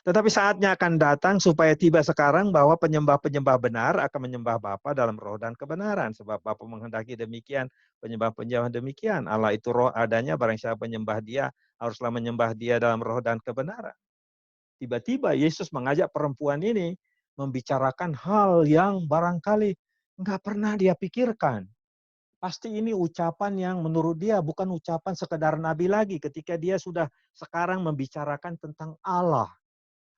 tetapi saatnya akan datang supaya tiba sekarang bahwa penyembah-penyembah benar akan menyembah Bapa dalam roh dan kebenaran. Sebab Bapa menghendaki demikian, penyembah-penyembah demikian. Allah itu roh adanya, barang siapa menyembah dia, haruslah menyembah dia dalam roh dan kebenaran. Tiba-tiba Yesus mengajak perempuan ini membicarakan hal yang barangkali nggak pernah dia pikirkan. Pasti ini ucapan yang menurut dia bukan ucapan sekedar nabi lagi ketika dia sudah sekarang membicarakan tentang Allah.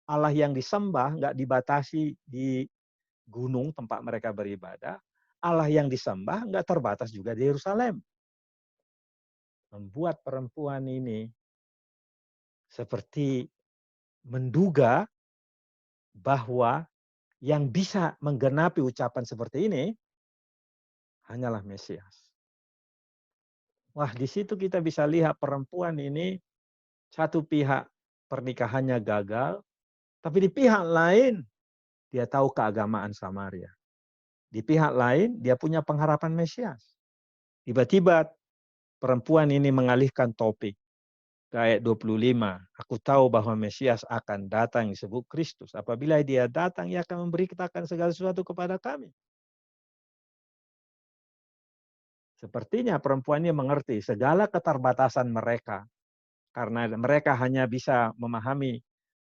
Allah yang disembah nggak dibatasi di gunung tempat mereka beribadah. Allah yang disembah nggak terbatas juga di Yerusalem. Membuat perempuan ini seperti menduga bahwa yang bisa menggenapi ucapan seperti ini hanyalah Mesias. Wah, di situ kita bisa lihat perempuan ini satu pihak pernikahannya gagal, tapi di pihak lain dia tahu keagamaan Samaria. Di pihak lain dia punya pengharapan Mesias. Tiba-tiba perempuan ini mengalihkan topik. Ke ayat 25, aku tahu bahwa Mesias akan datang disebut Kristus. Apabila dia datang, ia akan memberitakan segala sesuatu kepada kami. Sepertinya perempuan ini mengerti segala keterbatasan mereka. Karena mereka hanya bisa memahami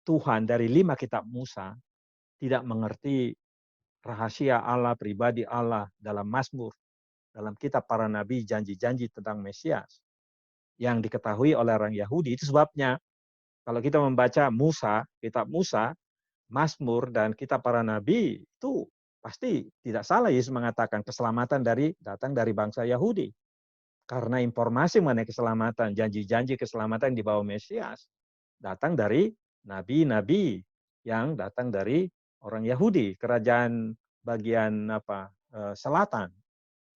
Tuhan dari 5 kitab Musa, tidak mengerti rahasia Allah, pribadi Allah dalam Mazmur, dalam kitab para nabi, janji-janji tentang Mesias yang diketahui oleh orang Yahudi. Itu sebabnya kalau kita membaca Musa, kitab Musa, Mazmur dan kitab para nabi, itu pasti tidak salah Yesus mengatakan keselamatan datang dari bangsa Yahudi. Karena informasi mengenai keselamatan, janji-janji keselamatan di bawah Mesias datang dari nabi-nabi yang datang dari orang Yahudi, kerajaan bagian selatan.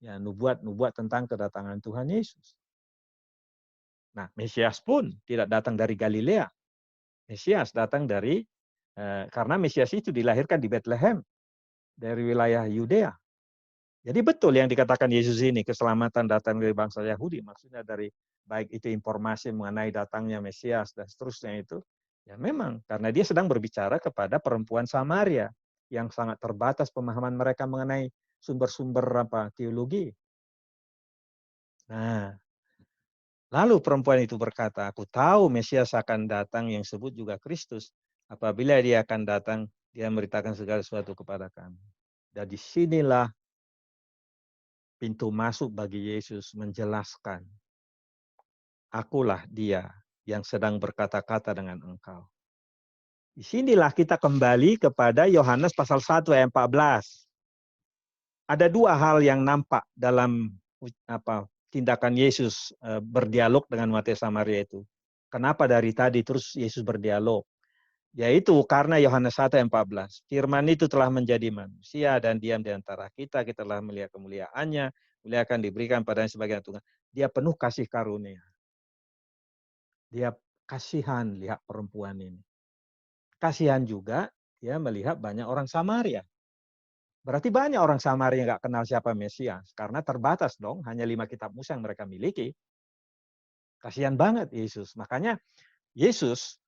Ya, nubuat tentang kedatangan Tuhan Yesus. Nah, Mesias pun tidak datang dari Galilea. Mesias datang dari karena Mesias itu dilahirkan di Bethlehem dari wilayah Yudea. Jadi betul yang dikatakan Yesus ini, keselamatan datang dari bangsa Yahudi, maksudnya dari baik itu informasi mengenai datangnya Mesias dan seterusnya itu, ya memang karena dia sedang berbicara kepada perempuan Samaria yang sangat terbatas pemahaman mereka mengenai sumber-sumber teologi. Nah, lalu perempuan itu berkata, aku tahu Mesias akan datang yang disebut juga Kristus. Apabila dia akan datang, dia memberitakan segala sesuatu kepada kami. Dan disinilah pintu masuk bagi Yesus menjelaskan, akulah dia yang sedang berkata-kata dengan engkau. Disinilah kita kembali kepada Yohanes pasal 1 ayat 14. Ada 2 hal yang nampak dalam tindakan Yesus berdialog dengan wanita Samaria itu. Kenapa dari tadi terus Yesus berdialog? Yaitu karena Yohanes 1 ayat 14. Firman itu telah menjadi manusia dan diam di antara kita. Kita telah melihat kemuliaannya. Mulia akan diberikan padanya sebagai Tuhan. Dia penuh kasih karunia. Dia kasihan lihat perempuan ini. Kasihan juga dia melihat banyak orang Samaria. Berarti banyak orang Samaria nggak kenal siapa Mesias. Karena terbatas dong, hanya 5 kitab Musa yang mereka miliki. Kasihan banget Yesus. Makanya Yesus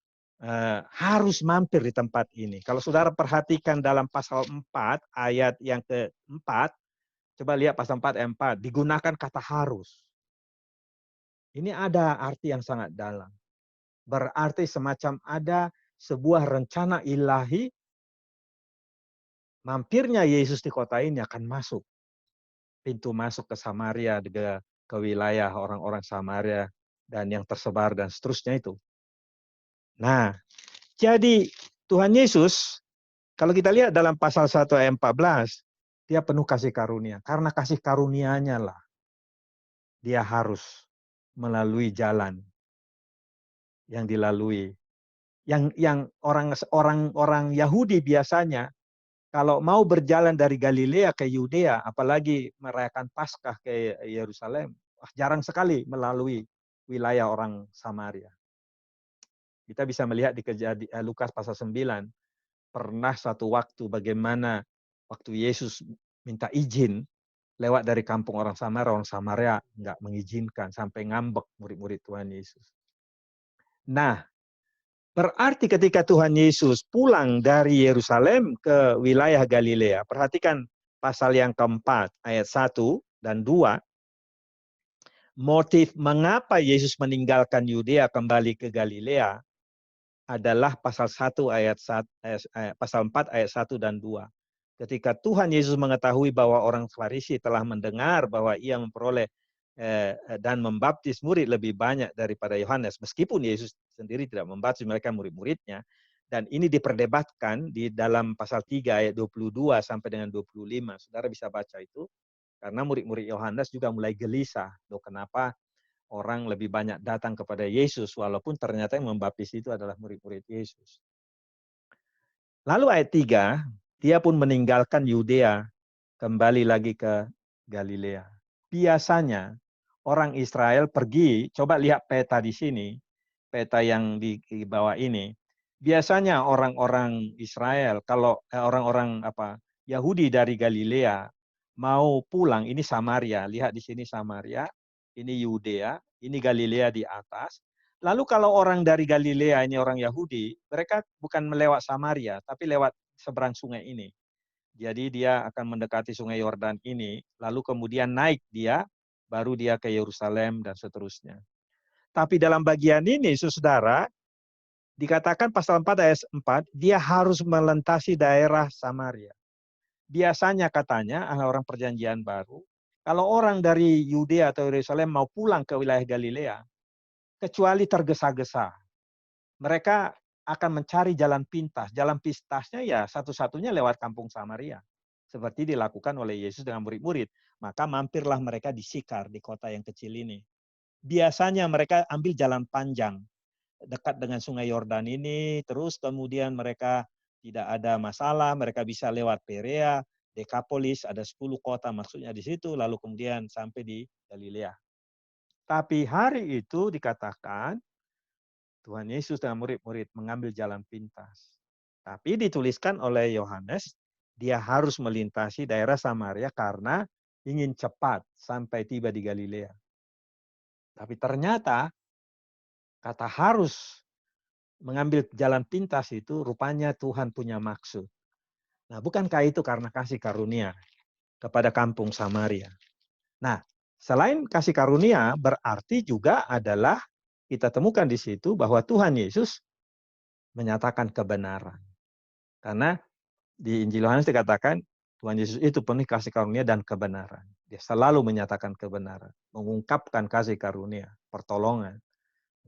harus mampir di tempat ini. Kalau saudara perhatikan dalam pasal 4 ayat yang keempat, coba lihat pasal 4 ayat 4, digunakan kata harus. Ini ada arti yang sangat dalam. Berarti semacam ada sebuah rencana ilahi, mampirnya Yesus di kota ini akan masuk. Pintu masuk ke Samaria, ke wilayah orang-orang Samaria, dan yang tersebar dan seterusnya itu. Nah, jadi Tuhan Yesus, kalau kita lihat dalam pasal 1 ayat 14, dia penuh kasih karunia. Karena kasih karunia-Nya lah, dia harus melalui jalan yang dilalui. Yang orang Yahudi biasanya, kalau mau berjalan dari Galilea ke Yudea, apalagi merayakan Paskah ke Yerusalem, jarang sekali melalui wilayah orang Samaria. Kita bisa melihat di Lukas pasal 9, pernah satu waktu bagaimana waktu Yesus minta izin lewat dari kampung orang Samaria nggak mengizinkan, sampai ngambek murid-murid Tuhan Yesus. Nah, berarti ketika Tuhan Yesus pulang dari Yerusalem ke wilayah Galilea, perhatikan pasal yang keempat, ayat 1 dan 2, motif mengapa Yesus meninggalkan Yudea kembali ke Galilea adalah pasal 1 pasal 4 ayat 1 dan 2. Ketika Tuhan Yesus mengetahui bahwa orang Farisi telah mendengar bahwa ia memperoleh dan membaptis murid lebih banyak daripada Yohanes, meskipun Yesus sendiri tidak membaptis mereka murid-muridnya, dan ini diperdebatkan di dalam pasal 3 ayat 22 sampai dengan 25. Saudara bisa baca itu, karena murid-murid Yohanes juga mulai gelisah. Loh, kenapa orang lebih banyak datang kepada Yesus, walaupun ternyata yang membaptis itu adalah murid-murid Yesus. Lalu ayat 3, dia pun meninggalkan Yudea, kembali lagi ke Galilea. Biasanya orang Israel pergi, coba lihat peta di sini, peta yang di bawah ini. Biasanya orang-orang Israel, kalau orang-orang Yahudi dari Galilea mau pulang, ini Samaria, lihat di sini Samaria, ini Yudea, ini Galilea di atas. Lalu kalau orang dari Galilea, ini orang Yahudi, mereka bukan melewat Samaria, tapi lewat seberang sungai ini. Jadi dia akan mendekati sungai Yordan ini, lalu kemudian naik dia, baru dia ke Yerusalem dan seterusnya. Tapi dalam bagian ini, saudara, dikatakan pasal 4 ayat 4, dia harus melintasi daerah Samaria. Biasanya katanya, orang perjanjian baru, kalau orang dari Yudea atau Yerusalem mau pulang ke wilayah Galilea, kecuali tergesa-gesa, mereka akan mencari jalan pintas. Jalan pintasnya ya satu-satunya lewat kampung Samaria. Seperti dilakukan oleh Yesus dengan murid-murid. Maka mampirlah mereka di Sikar, di kota yang kecil ini. Biasanya mereka ambil jalan panjang, dekat dengan sungai Yordan ini, terus kemudian mereka tidak ada masalah, mereka bisa lewat Perea, Dekapolis, ada 10 kota maksudnya di situ, lalu kemudian sampai di Galilea. Tapi hari itu dikatakan, Tuhan Yesus dan murid-murid mengambil jalan pintas. Tapi dituliskan oleh Yohanes, dia harus melintasi daerah Samaria karena ingin cepat sampai tiba di Galilea. Tapi ternyata kata harus mengambil jalan pintas itu rupanya Tuhan punya maksud. Nah, bukankah itu karena kasih karunia kepada kampung Samaria? Nah, selain kasih karunia berarti juga adalah kita temukan di situ bahwa Tuhan Yesus menyatakan kebenaran. Karena di Injil Yohanes dikatakan Tuhan Yesus itu penuh kasih karunia dan kebenaran. Dia selalu menyatakan kebenaran, mengungkapkan kasih karunia, pertolongan,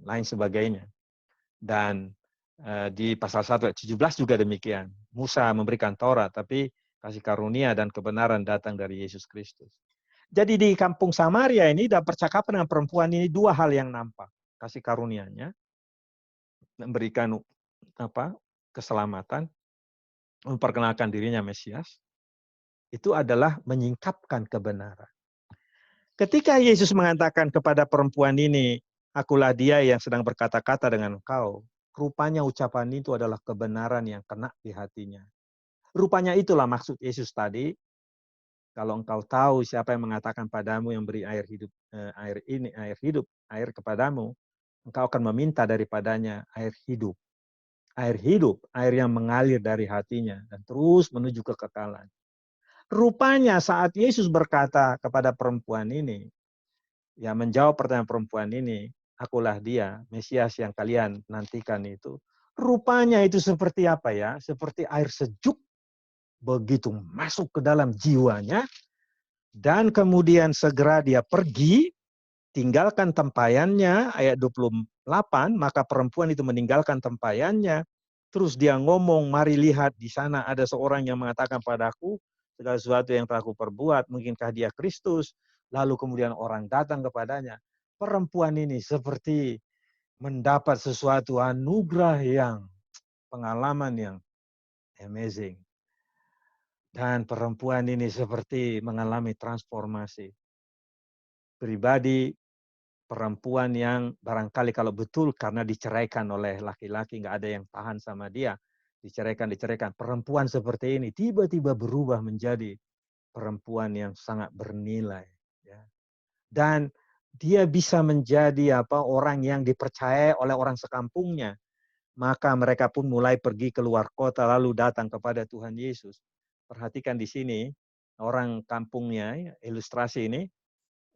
lain sebagainya. Dan di pasal 1 ayat 17 juga demikian. Musa memberikan Taurat, tapi kasih karunia dan kebenaran datang dari Yesus Kristus. Jadi di kampung Samaria ini dan percakapan dengan perempuan ini dua hal yang nampak. Kasih karunianya, memberikan keselamatan, memperkenalkan dirinya Mesias, itu adalah menyingkapkan kebenaran. Ketika Yesus mengatakan kepada perempuan ini, akulah dia yang sedang berkata-kata dengan engkau. Rupanya ucapan itu adalah kebenaran yang kena di hatinya. Rupanya itulah maksud Yesus tadi. Kalau engkau tahu siapa yang mengatakan padamu yang beri air hidup, air kepadamu, engkau akan meminta daripadanya air hidup. Air hidup, air yang mengalir dari hatinya dan terus menuju kekekalan. Rupanya saat Yesus berkata kepada perempuan ini, ya menjawab pertanyaan perempuan ini, akulah dia, Mesias yang kalian nantikan itu. Rupanya itu seperti apa ya? Seperti air sejuk begitu masuk ke dalam jiwanya, dan kemudian segera dia pergi, tinggalkan tempayannya, ayat 28, maka perempuan itu meninggalkan tempayannya, terus dia ngomong, mari lihat di sana ada seorang yang mengatakan padaku, segala sesuatu yang telah aku perbuat, mungkinkah dia Kristus? Lalu kemudian orang datang kepadanya. Perempuan ini seperti mendapat sesuatu anugerah yang, pengalaman yang amazing. Dan perempuan ini seperti mengalami transformasi. Pribadi perempuan yang barangkali kalau betul karena diceraikan oleh laki-laki, nggak ada yang tahan sama dia. Diceraikan. Perempuan seperti ini tiba-tiba berubah menjadi perempuan yang sangat bernilai. Ya. Dan dia bisa menjadi orang yang dipercaya oleh orang sekampungnya. Maka mereka pun mulai pergi keluar kota lalu datang kepada Tuhan Yesus. Perhatikan di sini, orang kampungnya, ilustrasi ini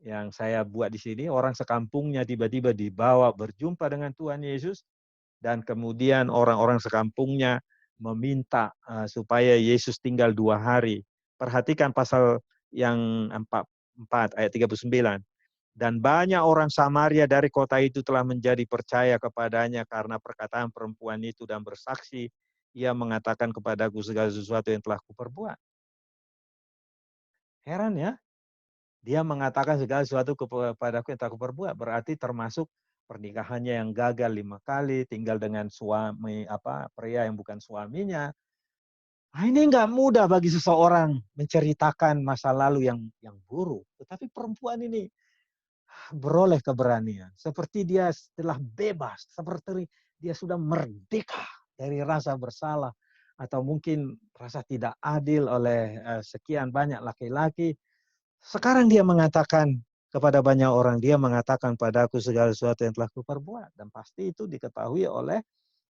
yang saya buat di sini, orang sekampungnya tiba-tiba dibawa berjumpa dengan Tuhan Yesus, dan kemudian orang-orang sekampungnya meminta supaya Yesus tinggal 2 hari. Perhatikan pasal yang 4 ayat 39. Dan banyak orang Samaria dari kota itu telah menjadi percaya kepadanya karena perkataan perempuan itu, dan bersaksi, ia mengatakan kepadaku segala sesuatu yang telah kuperbuat. Heran ya, dia mengatakan segala sesuatu kepadaku yang telah kuperbuat, berarti termasuk pernikahannya yang gagal 5 kali, tinggal dengan suami pria yang bukan suaminya. Nah, ini nggak mudah bagi seseorang menceritakan masa lalu yang buruk. Tetapi perempuan ini beroleh keberanian. Seperti dia telah bebas, seperti dia sudah merdeka dari rasa bersalah, atau mungkin rasa tidak adil oleh sekian banyak laki-laki. Sekarang dia mengatakan kepada banyak orang, dia mengatakan padaku segala sesuatu yang telah kuperbuat. Dan pasti itu diketahui oleh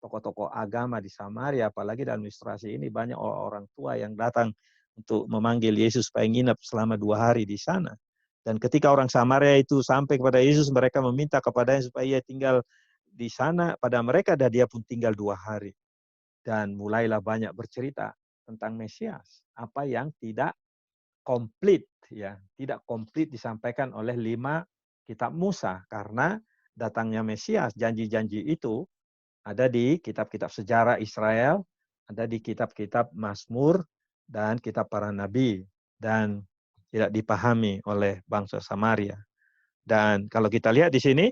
tokoh-tokoh agama di Samaria, apalagi dalam ilustrasi ini banyak orang tua yang datang untuk memanggil Yesus supaya nginep selama 2 hari di sana. Dan ketika orang Samaria itu sampai kepada Yesus, mereka meminta kepadanya supaya ia tinggal di sana pada mereka, dan dia pun tinggal 2 hari. Dan mulailah banyak bercerita tentang Mesias, apa yang tidak komplit, ya, tidak komplit disampaikan oleh 5 kitab Musa, karena datangnya Mesias, janji-janji itu ada di kitab-kitab sejarah Israel, ada di kitab-kitab Mazmur dan kitab para nabi, dan tidak dipahami oleh bangsa Samaria. Dan kalau kita lihat di sini,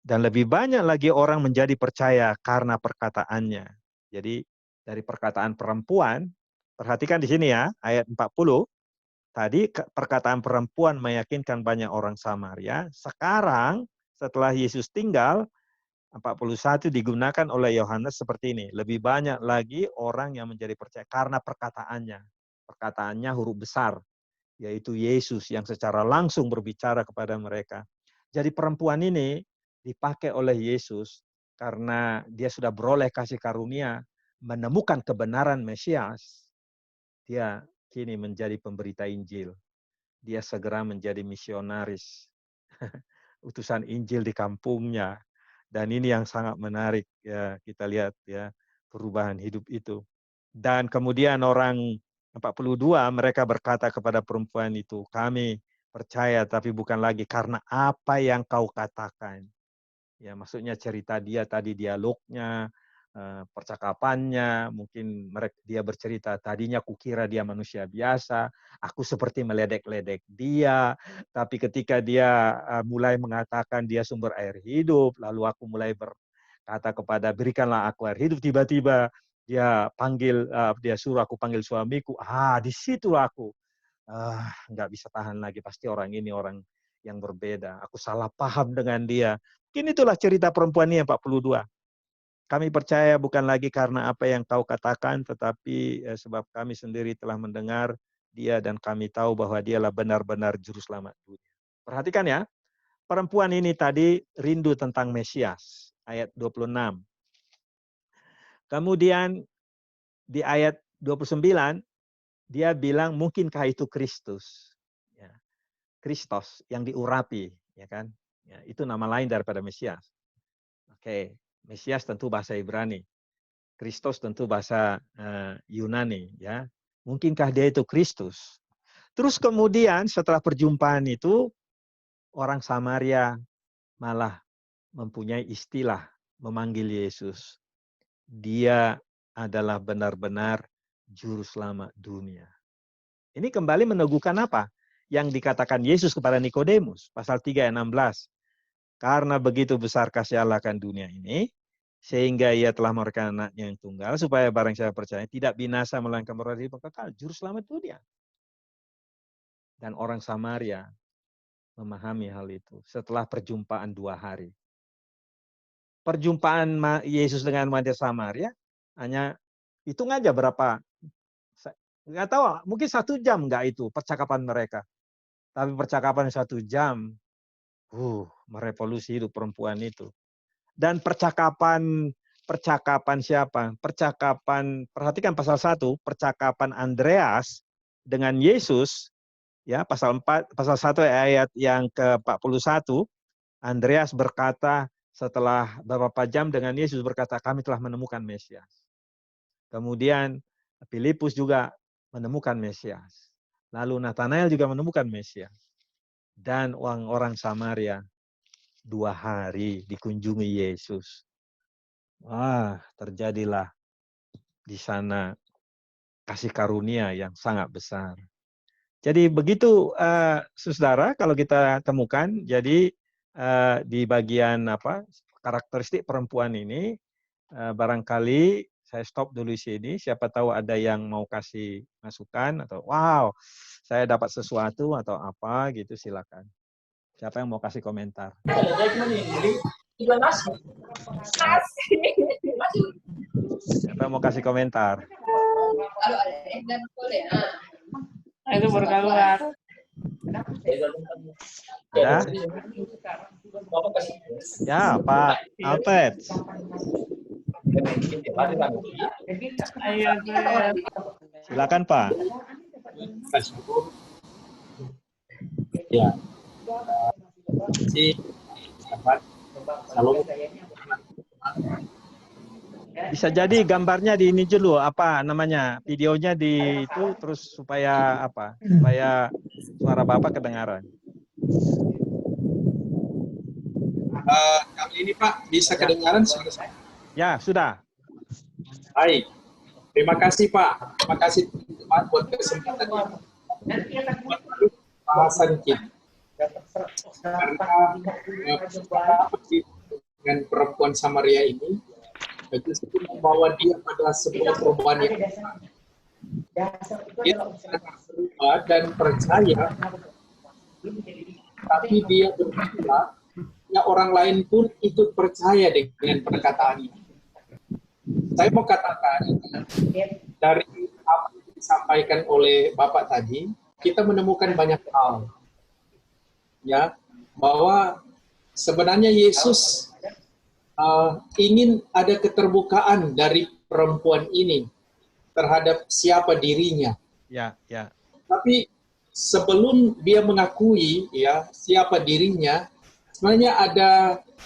dan lebih banyak lagi orang menjadi percaya karena perkataannya. Jadi dari perkataan perempuan, perhatikan di sini ya, ayat 40, tadi perkataan perempuan meyakinkan banyak orang Samaria. Sekarang setelah Yesus tinggal, 41 digunakan oleh Yohanes seperti ini. Lebih banyak lagi orang yang menjadi percaya karena perkataannya. Perkataannya huruf besar, yaitu Yesus yang secara langsung berbicara kepada mereka. Jadi perempuan ini dipakai oleh Yesus karena dia sudah beroleh kasih karunia, menemukan kebenaran Mesias. Dia kini menjadi pemberita Injil. Dia segera menjadi misionaris. Utusan Injil di kampungnya. Dan ini yang sangat menarik ya, kita lihat ya perubahan hidup itu. Dan kemudian orang 42 mereka berkata kepada perempuan itu, kami percaya tapi bukan lagi karena apa yang kau katakan. Ya, maksudnya cerita dia tadi, dialognya, percakapannya, mungkin dia bercerita, tadinya kukira dia manusia biasa, aku seperti meledek-ledek dia, tapi ketika dia mulai mengatakan dia sumber air hidup, lalu aku mulai berkata kepada berikanlah aku air hidup, tiba-tiba dia panggil, dia suruh aku panggil suamiku, di situ aku nggak bisa tahan lagi, pasti orang ini orang yang berbeda, aku salah paham dengan dia. Mungkin itulah cerita perempuan ini 42. Kami percaya bukan lagi karena apa yang kau katakan, tetapi sebab kami sendiri telah mendengar dia dan kami tahu bahwa dialah benar-benar juru selamat dunia. Perhatikan ya, perempuan ini tadi rindu tentang Mesias, ayat 26. Kemudian di ayat 29, dia bilang mungkinkah itu Kristus? Ya, Kristos yang diurapi, ya kan? Ya, itu nama lain daripada Mesias. Oke, Mesias tentu bahasa Ibrani. Kristos tentu bahasa Yunani, ya. Mungkinkah dia itu Kristus? Terus kemudian setelah perjumpaan itu, orang Samaria malah mempunyai istilah memanggil Yesus. Dia adalah benar-benar juru selamat dunia. Ini kembali meneguhkan apa? Yang dikatakan Yesus kepada Nikodemus, pasal 3 ayat 16. Karena begitu besar kasih Allah akan dunia ini, sehingga ia telah memberikan anaknya yang tunggal, supaya barang siapa percaya tidak binasa melainkan beroleh hidup kekal, juru selamat dunia. Dan orang Samaria memahami hal itu setelah perjumpaan 2 hari. Perjumpaan Yesus dengan wanita Samaria hanya hitung aja berapa, nggak tahu, mungkin 1 jam nggak itu percakapan mereka. Tapi percakapan 1 jam, merevolusi hidup perempuan itu. Dan percakapan siapa? Percakapan, perhatikan pasal 1, percakapan Andreas dengan Yesus, ya, pasal 1 ayat yang ke-41, Andreas berkata setelah beberapa jam dengan Yesus berkata, kami telah menemukan Mesias. Kemudian Filipus juga menemukan Mesias. Lalu Nathanael juga menemukan Mesias. Dan orang-orang Samaria 2 hari dikunjungi Yesus. Terjadilah di sana kasih karunia yang sangat besar. Jadi begitu, saudara, kalau kita temukan, jadi di bagian karakteristik perempuan ini, barangkali saya stop dulu di sini. Siapa tahu ada yang mau kasih masukan atau saya dapat sesuatu atau apa gitu, silakan. Siapa yang mau kasih komentar? Siapa yang mau kasih komentar? Itu baru keluar. Ada? Ya, Pak Alfred. Ayo, Silakan, Pak. Ya. Bisa jadi gambarnya di ini dulu, videonya di itu, terus supaya suara Bapak kedengaran. Kali ini Pak, bisa kedengaran suara saya? Ya, sudah. Baik. Terima kasih Pak. Terima kasih teman-teman buat kesempatan ini. Bahasan kita. Karena dengan perempuan Samaria ini, itu membawa dia pada sebuah perubahan yang dia sangat berubah dan percaya, tapi dia berkata, ya orang lain pun ikut percaya dengan perkataan ini. Saya mau katakan, dari apa yang disampaikan oleh Bapak tadi, kita menemukan banyak hal. Ya, bahwa sebenarnya Yesus ingin ada keterbukaan dari perempuan ini terhadap siapa dirinya. Ya, ya. Tapi sebelum dia mengakui ya siapa dirinya, sebenarnya ada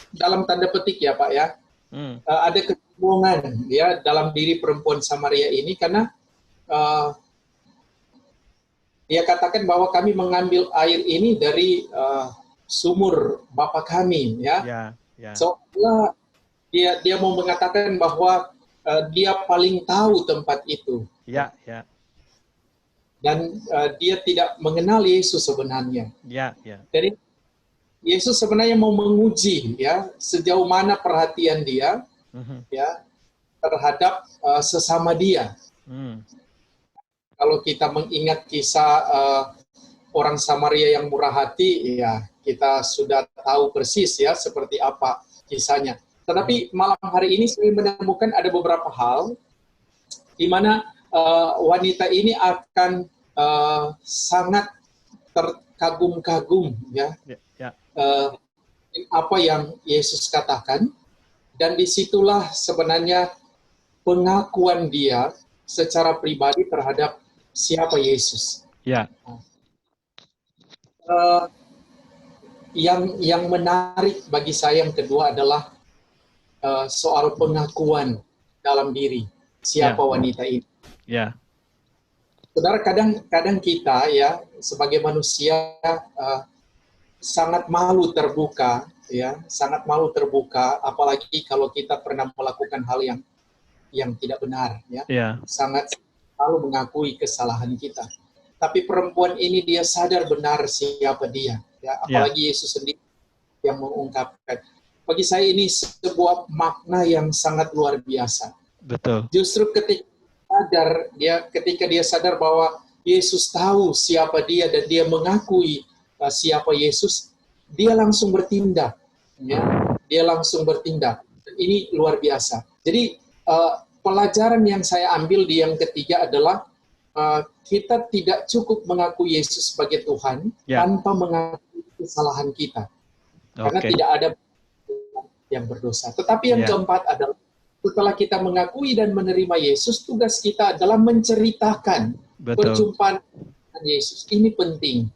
dalam tanda petik ya Pak ya, ada kebohongan ya dalam diri perempuan Samaria ini karena dia katakan bahwa kami mengambil air ini dari sumur Bapa kami ya. Ya. Seolah dia mau mengatakan bahwa dia paling tahu tempat itu. Ya. Dan dia tidak mengenal Yesus sebenarnya. Ya. Jadi Yesus sebenarnya mau menguji ya sejauh mana perhatian dia ya terhadap sesama dia. Kalau kita mengingat kisah orang Samaria yang murah hati, ya kita sudah tahu persis ya seperti apa kisahnya. Tetapi malam hari ini saya menemukan ada beberapa hal di mana wanita ini akan sangat terkagum-kagum ya, apa yang Yesus katakan, dan disitulah sebenarnya pengakuan dia secara pribadi terhadap siapa Yesus. Ya. Yang menarik bagi saya yang kedua adalah soal pengakuan dalam diri siapa wanita ini. Ya. Saudara, kadang kita ya sebagai manusia sangat malu terbuka, ya, sangat malu terbuka, apalagi kalau kita pernah melakukan hal yang tidak benar, ya. Sangat selalu mengakui kesalahan kita. Tapi perempuan ini dia sadar benar siapa dia, ya. Apalagi Yesus sendiri yang mengungkapkan. Bagi saya ini sebuah makna yang sangat luar biasa. Betul. Justru ketika dia sadar bahwa Yesus tahu siapa dia dan dia mengakui siapa Yesus, dia langsung bertindak. Ya, dia langsung bertindak. Ini luar biasa. Jadi pelajaran yang saya ambil di yang ketiga adalah kita tidak cukup mengaku Yesus sebagai Tuhan tanpa mengakui kesalahan kita. Karena tidak ada yang berdosa. Tetapi yang keempat adalah setelah kita mengakui dan menerima Yesus, tugas kita adalah menceritakan perjumpaan dengan Yesus. Ini penting.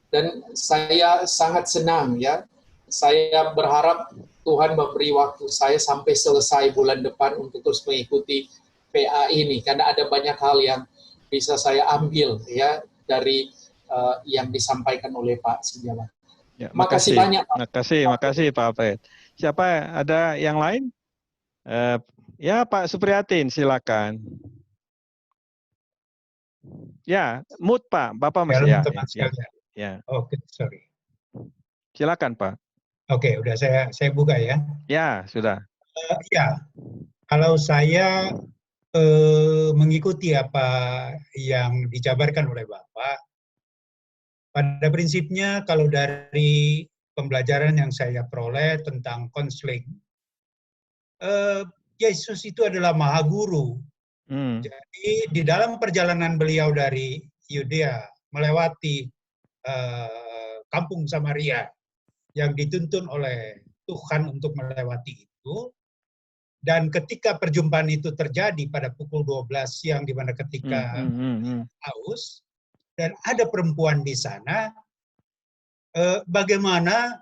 Dan saya sangat senang ya. Saya berharap Tuhan memberi waktu saya sampai selesai bulan depan untuk terus mengikuti PA ini, karena ada banyak hal yang bisa saya ambil ya dari yang disampaikan oleh Pak Setiawan. Ya, makasih banyak. Makasih Pak Alfred. Siapa ada yang lain? Ya Pak Supriyatin, silakan. Ya, mute Pak, Bapak masih ya. Oke, sorry. Silakan Pak. Oke, udah saya buka ya. Ya, sudah. Ya, kalau saya mengikuti apa yang dijabarkan oleh Bapak, pada prinsipnya kalau dari pembelajaran yang saya peroleh tentang konseling, Yesus itu adalah Maha Guru. Jadi di dalam perjalanan beliau dari Yudea melewati kampung Samaria yang dituntun oleh Tuhan untuk melewati itu, dan ketika perjumpaan itu terjadi pada pukul 12 siang di mana ketika haus, dan ada perempuan di sana, bagaimana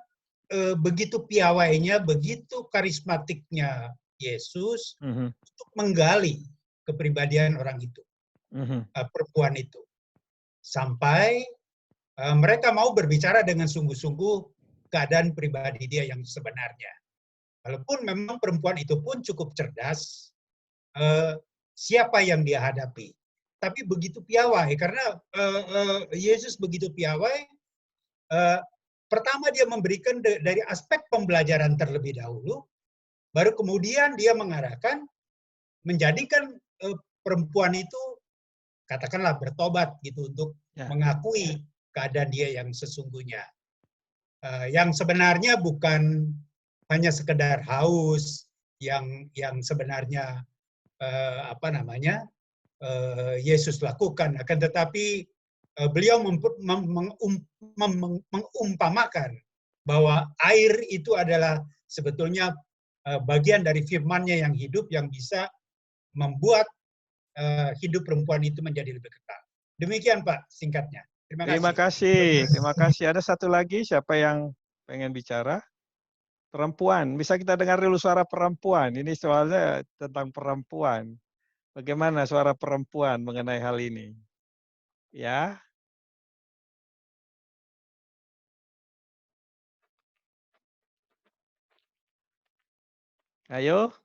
begitu piawainya, begitu karismatiknya Yesus untuk menggali kepribadian orang itu, perempuan itu. Sampai mereka mau berbicara dengan sungguh-sungguh keadaan pribadi dia yang sebenarnya. Walaupun memang perempuan itu pun cukup cerdas, siapa yang dia hadapi. Tapi begitu piawai, karena Yesus begitu piawai, pertama dia memberikan dari aspek pembelajaran terlebih dahulu, baru kemudian dia mengarahkan, menjadikan perempuan itu, katakanlah bertobat gitu, untuk mengakui keadaan dia yang sesungguhnya. Yang sebenarnya bukan hanya sekedar haus, yang sebenarnya Yesus lakukan, akan tetapi beliau mengumpamakan bahwa air itu adalah sebetulnya bagian dari firman-Nya yang hidup, yang bisa membuat hidup perempuan itu menjadi lebih kekal. Demikian Pak, singkatnya. Terima kasih. Ada satu lagi, siapa yang pengen bicara? Perempuan, bisa kita dengar dulu suara perempuan. Ini soalnya tentang perempuan. Bagaimana suara perempuan mengenai hal ini? Ya. Ayo.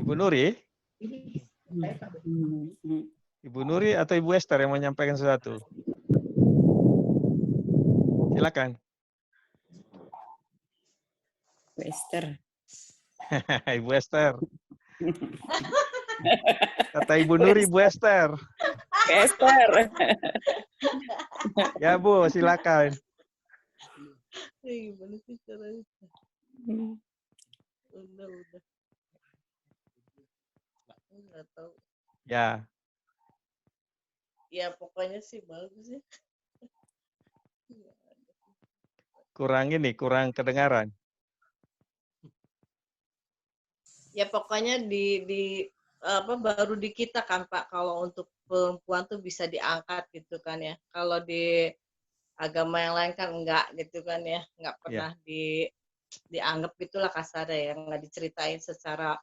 Ibu Nuri? Ibu Nuri atau Ibu Esther yang menyampaikan sesuatu? Silakan. Ibu Esther. Ibu Esther. Kata Ibu Nuri, Bu Esther. Esther. Ya Bu, silakan. Gimana sih caranya? Udah. Nggak tahu. Ya. Ya pokoknya sih bagus ya. Kurang kedengaran. Ya pokoknya di apa baru di kita kan Pak, kalau untuk perempuan tuh bisa diangkat gitu kan ya. Kalau di agama yang lain kan enggak gitu kan ya, enggak pernah dianggap gitulah kasarnya ya, enggak diceritain secara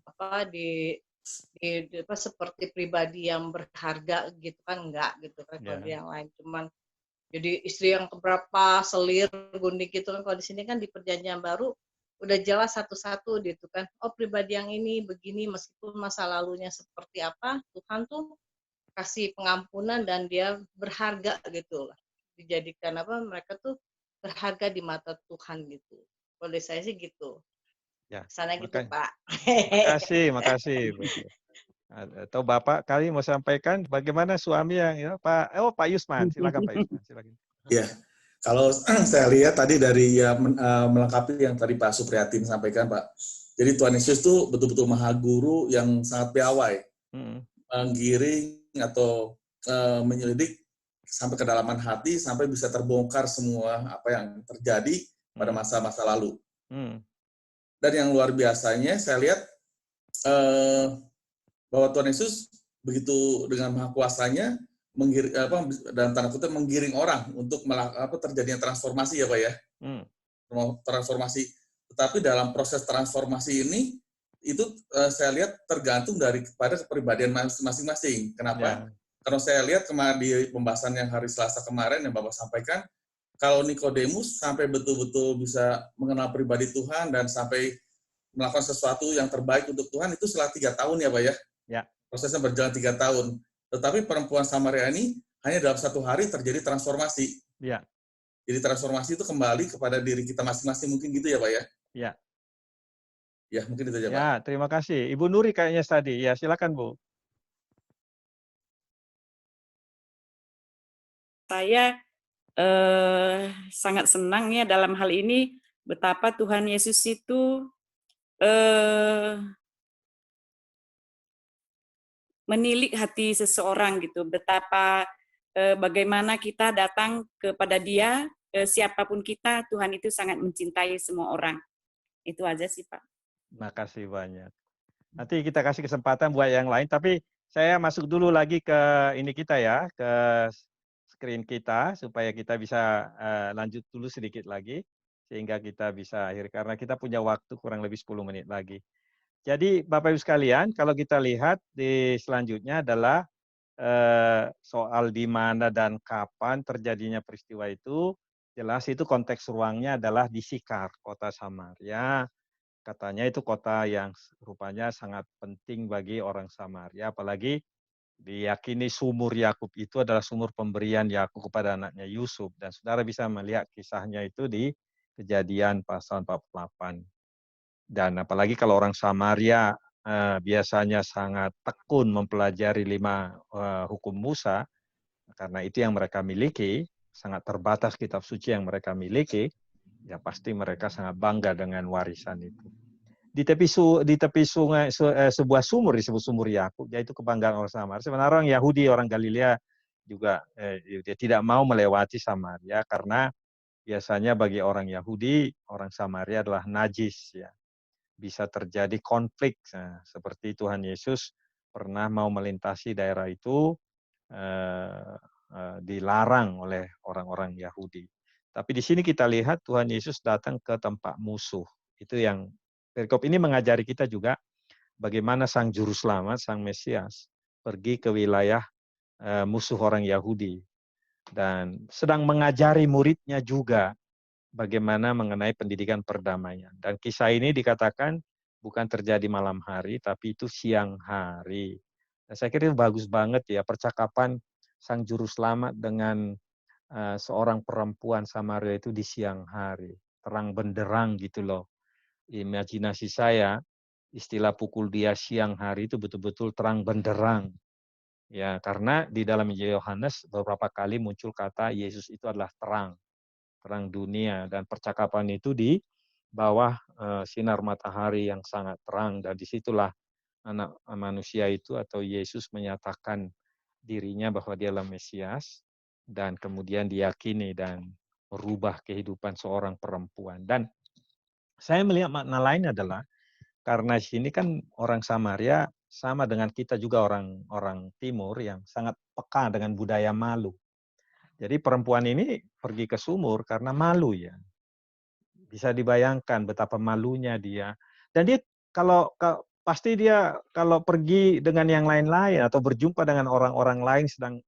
apa di apa seperti pribadi yang berharga gitu kan enggak gitu kan kalau di yang lain, cuman jadi istri yang keberapa, selir, gundik gitu kan. Kalau di sini kan di Perjanjian Baru udah jelas satu-satu gitu kan. Oh pribadi yang ini begini, meskipun masa lalunya seperti apa, Tuhan tuh kasih pengampunan dan dia berharga gitu lah. Dijadikan apa, mereka tuh berharga di mata Tuhan gitu. Kalau saya sih gitu. Ya. Sana gitu Pak. Makasih. Atau Bapak kali mau sampaikan bagaimana suami yang ya, Pak Yusman, silakan Pak Yusman, silakan. Ya, kalau saya lihat tadi dari melengkapi yang tadi Pak Supriyatin sampaikan Pak. Jadi Tuhan Yesus itu betul-betul maha guru yang sangat piawai, menggiring atau menyelidik sampai kedalaman hati sampai bisa terbongkar semua apa yang terjadi pada masa-masa lalu. Dan yang luar biasanya saya lihat bahwa Tuhan Yesus begitu dengan maha kuasanya dalam tanda kutip menggiring orang untuk terjadinya transformasi ya Pak ya. Transformasi. Tetapi dalam proses transformasi ini itu saya lihat tergantung pada kepribadian masing-masing. Kenapa? Karena saya lihat kemarin di pembahasan yang hari Selasa kemarin yang Bapak sampaikan, kalau Nikodemus sampai betul-betul bisa mengenal pribadi Tuhan dan sampai melakukan sesuatu yang terbaik untuk Tuhan itu setelah 3 tahun ya Pak ya. Prosesnya berjalan 3 tahun. Tetapi perempuan Samaria ini hanya dalam 1 hari terjadi transformasi. Jadi transformasi itu kembali kepada diri kita masing-masing mungkin gitu ya Pak ya? Ya mungkin itu aja Pak. Ya, terima kasih. Ibu Nuri kayaknya tadi. Ya, silakan Bu. Saya sangat senang ya dalam hal ini betapa Tuhan Yesus itu menilik hati seseorang gitu, betapa bagaimana kita datang kepada Dia, siapapun kita, Tuhan itu sangat mencintai semua orang. Itu aja sih Pak. Makasih banyak. Nanti kita kasih kesempatan buat yang lain, tapi saya masuk dulu lagi ke ini kita ya, ke screen kita supaya kita bisa lanjut dulu sedikit lagi sehingga kita bisa akhir karena kita punya waktu kurang lebih 10 menit lagi. Jadi Bapak Ibu sekalian, kalau kita lihat di selanjutnya adalah soal di mana dan kapan terjadinya peristiwa itu, jelas itu konteks ruangnya adalah di Sikar, kota Samaria. Katanya itu kota yang rupanya sangat penting bagi orang Samaria, apalagi diyakini sumur Yakub itu adalah sumur pemberian Yakub kepada anaknya Yusuf. Dan saudara bisa melihat kisahnya itu di Kejadian pasal 48. Dan apalagi kalau orang Samaria biasanya sangat tekun mempelajari 5 hukum Musa, karena itu yang mereka miliki, sangat terbatas kitab suci yang mereka miliki, ya pasti mereka sangat bangga dengan warisan itu. Di tepi sungai sebuah sumur disebut sumur Yakub, yaitu kebanggaan orang Samaria. Sebenarnya orang Yahudi, orang Galilea juga dia tidak mau melewati Samaria karena biasanya bagi orang Yahudi, orang Samaria adalah najis ya. Bisa terjadi konflik. Nah, seperti Tuhan Yesus pernah mau melintasi daerah itu dilarang oleh orang-orang Yahudi. Tapi di sini kita lihat Tuhan Yesus datang ke tempat musuh. Itu yang perikop ini mengajari kita juga bagaimana Sang Juru Selamat, Sang Mesias, pergi ke wilayah musuh orang Yahudi. Dan sedang mengajari muridnya juga bagaimana mengenai pendidikan perdamaian. Dan kisah ini dikatakan bukan terjadi malam hari, tapi itu siang hari. Dan saya kira itu bagus banget ya, percakapan Sang Juru Selamat dengan seorang perempuan Samaria itu di siang hari. Terang benderang gitu loh. Imajinasi saya, istilah pukul dia siang hari itu betul-betul terang benderang. Ya, karena di dalam Injil Yohanes beberapa kali muncul kata Yesus itu adalah terang dunia, dan percakapan itu di bawah sinar matahari yang sangat terang, dan disitulah anak manusia itu atau Yesus menyatakan dirinya bahwa dia adalah Mesias, dan kemudian diyakini dan merubah kehidupan seorang perempuan. Dan saya melihat makna lain adalah karena di sini kan orang Samaria sama dengan kita juga orang Timur yang sangat peka dengan budaya malu. Jadi perempuan ini pergi ke sumur karena malu ya. Bisa dibayangkan betapa malunya dia. Dan dia pasti dia kalau pergi dengan yang lain-lain atau berjumpa dengan orang-orang lain sedang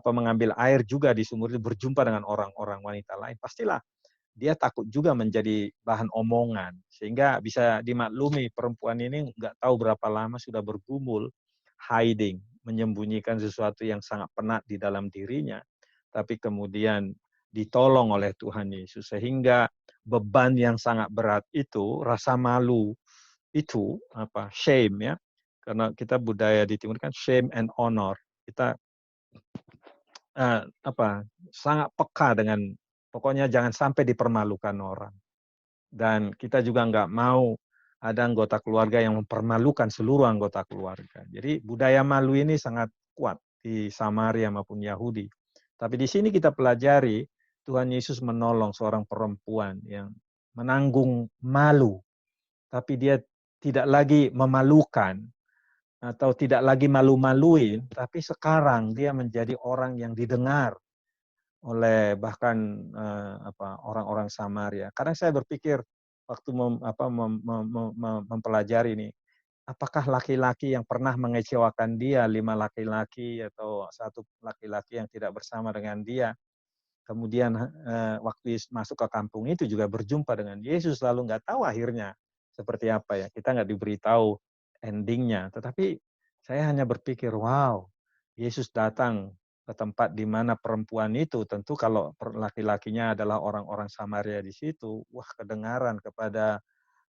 mengambil air juga di sumur itu, berjumpa dengan orang-orang wanita lain, pastilah dia takut juga menjadi bahan omongan. Sehingga bisa dimaklumi perempuan ini nggak tahu berapa lama sudah bergumul, hiding, menyembunyikan sesuatu yang sangat penat di dalam dirinya. Tapi kemudian ditolong oleh Tuhan Yesus. Sehingga beban yang sangat berat itu, rasa malu itu, shame ya. Karena kita budaya di Timur kan shame and honor. Kita sangat peka dengan pokoknya jangan sampai dipermalukan orang. Dan kita juga nggak mau ada anggota keluarga yang mempermalukan seluruh anggota keluarga. Jadi budaya malu ini sangat kuat di Samaria maupun Yahudi. Tapi di sini kita pelajari Tuhan Yesus menolong seorang perempuan yang menanggung malu. Tapi dia tidak lagi memalukan atau tidak lagi malu-maluin, tapi sekarang dia menjadi orang yang didengar oleh bahkan orang-orang Samaria. Kadang saya berpikir waktu mempelajari ini, apakah laki-laki yang pernah mengecewakan dia, 5 laki-laki atau 1 laki-laki yang tidak bersama dengan dia, kemudian waktu masuk ke kampung itu juga berjumpa dengan Yesus, lalu nggak tahu akhirnya seperti apa ya. Kita nggak diberitahu endingnya, tetapi saya hanya berpikir, wow, Yesus datang ke tempat di mana perempuan itu, tentu kalau laki-lakinya adalah orang-orang Samaria di situ, wah kedengaran kepada